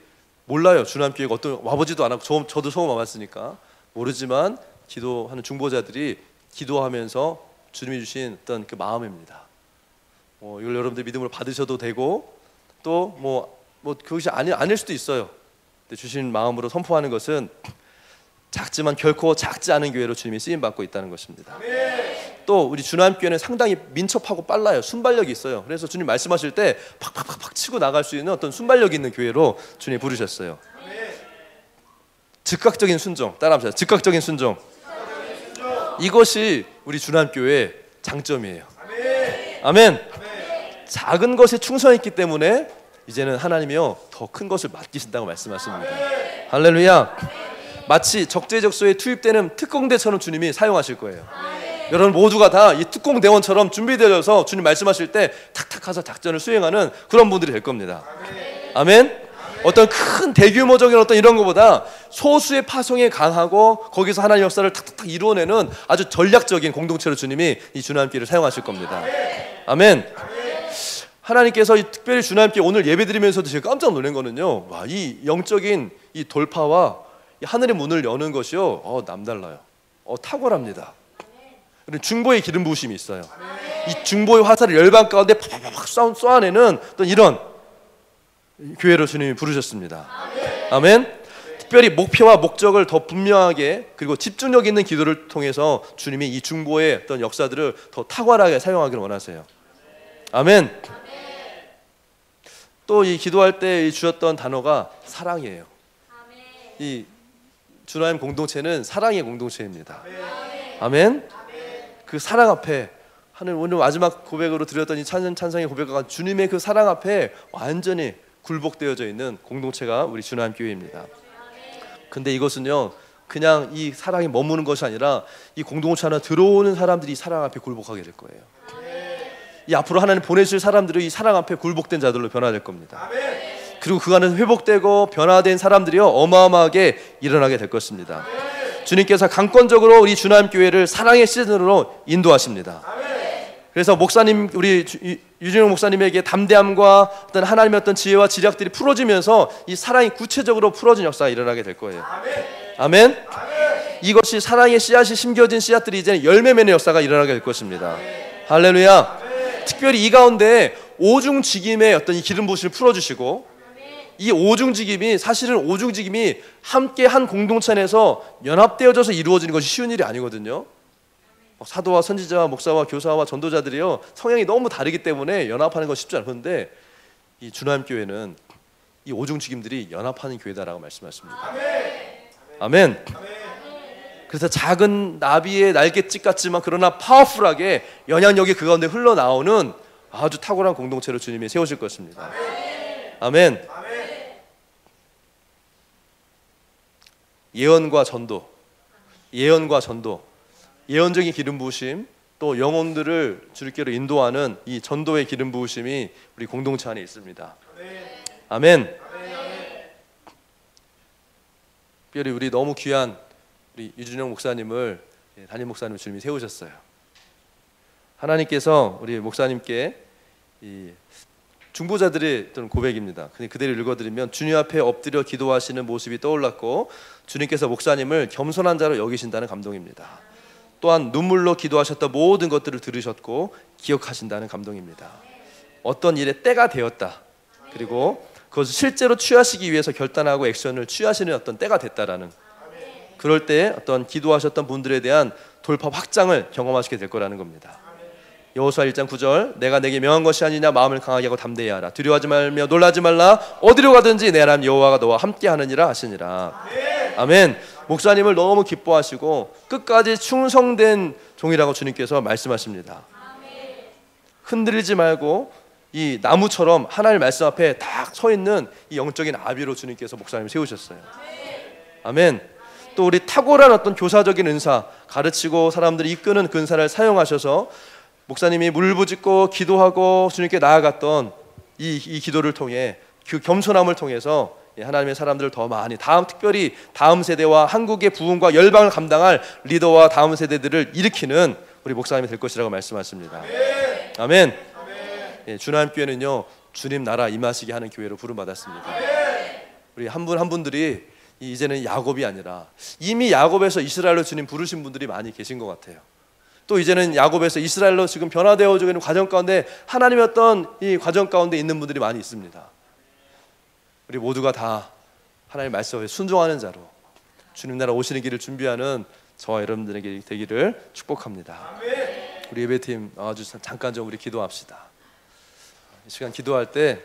몰라요. 주나임 교회가 어떤, 와보지도 않았고 저도 처음 와봤으니까 모르지만 기도하는 중보자들이 기도하면서 주님이 주신 어떤 그 마음입니다. 이걸 여러분들 믿음으로 받으셔도 되고 또 뭐 그것이 아닐 수도 있어요. 근데 주신 마음으로 선포하는 것은 작지만 결코 작지 않은 교회로 주님이 쓰임 받고 있다는 것입니다. 또 우리 주나임교회는 상당히 민첩하고 빨라요. 순발력이 있어요. 그래서 주님 말씀하실 때 팍팍팍팍 치고 나갈 수 있는 어떤 순발력 있는 교회로 주님이 부르셨어요. 즉각적인 순종, 따라합시다. 즉각적인 순종. 이것이 우리 주나임교회의 장점이에요. 아멘. 작은 것에 충성했기 때문에 이제는 하나님이요 더 큰 것을 맡기신다고 말씀하십니다. 할렐루야. 마치 적재적소에 투입되는 특공대처럼 주님이 사용하실 거예요. 여러분 모두가 다 이 특공대원처럼 준비되어서 주님 말씀하실 때 탁탁 가서 작전을 수행하는 그런 분들이 될 겁니다. 아멘. 어떤 큰 대규모적인 어떤 이런 것보다 소수의 파송에 강하고 거기서 하나님의 역사를 탁탁탁 이루어내는 아주 전략적인 공동체로 주님이 이 주님께를 사용하실 겁니다. 아멘. 하나님께서 이 특별히 주님께 오늘 예배드리면서도 제가 깜짝 놀란 거는요, 와, 이 영적인 이 돌파와 이 하늘의 문을 여는 것이요, 남달라요. 탁월합니다. 중보의 기름 부으심이 있어요. 이 중보의 화살을 열방 가운데 팍팍팍 쏘아내는 어떤 이런 교회로 주님이 부르셨습니다. 아멘. 특별히 목표와 목적을 더 분명하게 그리고 집중력 있는 기도를 통해서 주님이 이 중보의 어떤 역사들을 더 탁월하게 사용하기를 원하세요. 아멘. 또 이 기도할 때 주셨던 단어가 사랑이에요. 이 주나임 공동체는 사랑의 공동체입니다. 아멘. 그 사랑 앞에 하늘 오늘 마지막 고백으로 드렸던 이 찬성의 고백과 주님의 그 사랑 앞에 완전히 굴복되어져 있는 공동체가 우리 주나임 교회입니다. 근데 이것은요, 그냥 이 사랑이 머무는 것이 아니라 이 공동체 하나 들어오는 사람들이 이 사랑 앞에 굴복하게 될 거예요. 이 앞으로 하나님 보내실 사람들이 이 사랑 앞에 굴복된 자들로 변화될 겁니다. 그리고 그 안에서 회복되고 변화된 사람들이요, 어마어마하게 일어나게 될 것입니다. 주님께서 강권적으로 우리 주나임 교회를 사랑의 시즌으로 인도하십니다. 그래서 목사님, 우리 유진영 목사님에게 담대함과 어떤 하나님의 어떤 지혜와 지략들이 풀어지면서 이 사랑이 구체적으로 풀어진 역사가 일어나게 될 거예요. 아멘. 이것이 사랑의 씨앗이 심겨진 씨앗들이 이제 열매 맺는 역사가 일어나게 될 것입니다. 할렐루야. 특별히 이 가운데 오중직임의 어떤 이 기름 부으심을 풀어주시고, 이 오중직임이 사실은 오중직임이 함께 한 공동체 안에서 연합되어져서 이루어지는 것이 쉬운 일이 아니거든요. 사도와 선지자와 목사와 교사와 전도자들이요, 성향이 너무 다르기 때문에 연합하는 건 쉽지 않은데 이 주나임 교회는 이 오중직임들이 연합하는 교회다라고 말씀하십니다. 아멘. 그래서 작은 나비의 날갯짓 같지만 그러나 파워풀하게 영향력이 그 가운데 흘러나오는 아주 탁월한 공동체로 주님이 세우실 것입니다. 아멘. 예언과 전도, 예언적인 기름 부으심, 또 영혼들을 주님께로 인도하는 이 전도의 기름 부으심이 우리 공동체 안에 있습니다. 아멘. 특별히 우리 너무 귀한 우리 유준영 목사님을 담임 목사님 주님이 세우셨어요. 하나님께서 우리 목사님께 이 중보자들의 어떤 고백입니다. 그대로 읽어드리면, 주님 앞에 엎드려 기도하시는 모습이 떠올랐고 주님께서 목사님을 겸손한 자로 여기신다는 감동입니다. 또한 눈물로 기도하셨던 모든 것들을 들으셨고 기억하신다는 감동입니다. 어떤 일에 때가 되었다, 그리고 그것을 실제로 취하시기 위해서 결단하고 액션을 취하시는 어떤 때가 됐다라는, 그럴 때 어떤 기도하셨던 분들에 대한 돌파 확장을 경험하시게 될 거라는 겁니다. 여호수아 1장 9절, 내가 내게 명한 것이 아니냐, 마음을 강하게 하고 담대히 하라, 두려워하지 말며 놀라지 말라, 어디로 가든지 내 하나님 여호와가 너와 함께 하느니라 하시니라. 아멘. 목사님을 너무 기뻐하시고 끝까지 충성된 종이라고 주님께서 말씀하십니다. 흔들리지 말고 이 나무처럼 하나님의 말씀 앞에 딱 서 있는 이 영적인 아비로 주님께서 목사님을 세우셨어요. 아멘. 또 우리 탁월한 어떤 교사적인 은사, 가르치고 사람들을 이끄는 그 은사를 사용하셔서 목사님이 물부짖고 기도하고 주님께 나아갔던 이 기도를 통해, 그 겸손함을 통해서 하나님의 사람들을 더 많이, 특별히 다음 세대와 한국의 부흥과 열방을 감당할 리더와 다음 세대들을 일으키는 우리 목사님이 될 것이라고 말씀하십니다. 아멘. 주나임 교회는요, 주님 나라 임하시게 하는 교회로 부름받았습니다. 우리 한 분 한 분들이 이제는 야곱이 아니라 이미 야곱에서 이스라엘로 주님 부르신 분들이 많이 계신 것 같아요. 또 이제는 야곱에서 이스라엘로 지금 변화되어지고 있는 과정 가운데 하나님의 어떤 이 과정 가운데 있는 분들이 많이 있습니다. 우리 모두가 다 하나님의 말씀에 순종하는 자로 주님 나라 오시는 길을 준비하는 저와 여러분들에게 되기를 축복합니다. 우리 예배팀 아주 잠깐 좀 우리 기도합시다. 이 시간 기도할 때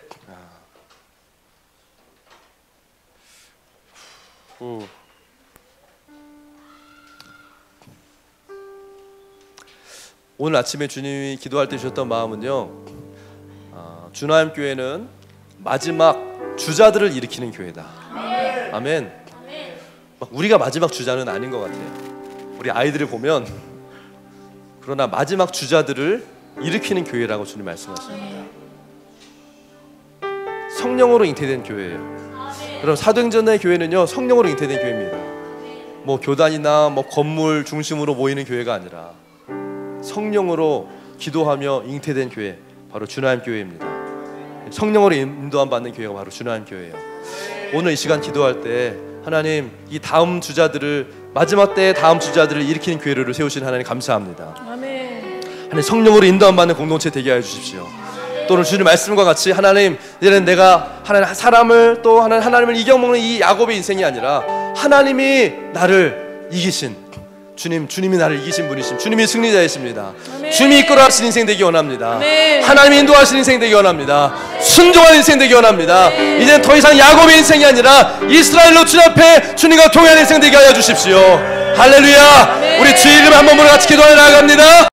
오늘 아침에 주님이 기도할 때 주셨던 마음은요, 주나임 교회는 마지막 주자들을 일으키는 교회다. 아멘. 막 우리가 마지막 주자는 아닌 것 같아요. 우리 아이들을 보면 그러나 마지막 주자들을 일으키는 교회라고 주님 말씀하십니다. 성령으로 잉태된 교회예요. 그럼 사도행전의 교회는요, 성령으로 잉태된 교회입니다. 뭐 교단이나 뭐 건물 중심으로 모이는 교회가 아니라 성령으로 기도하며 잉태된 교회, 바로 주나임 교회입니다. 성령으로 인도함 받는 교회가 바로 주나임 교회예요. 오늘 이 시간 기도할 때 하나님, 이 다음 주자들을, 마지막 때의 다음 주자들을 일으키는 교회를 세우신 하나님 감사합니다. 아멘. 하나님, 성령으로 인도함 받는 공동체 되게 하여 주십시오. 또 오늘 주님 말씀과 같이 하나님, 이제는 내가 하나님 사람을 또 하나님을 이겨먹는 이 야곱의 인생이 아니라 하나님이 나를 이기신 주님이 나를 이기신 분이심, 주님이 승리자이십니다. 아멘. 주님이 이끌어 하신 인생 되기 원합니다. 아멘. 하나님이 인도하신 인생 되기 원합니다. 순종한 인생 되기 원합니다. 이제는 더 이상 야곱의 인생이 아니라 이스라엘로 주님 앞에 주님과 동행하는 인생 되게 하여 주십시오. 할렐루야. 아멘. 우리 주의 이름 한 번으로 같이 기도하여 나아갑니다.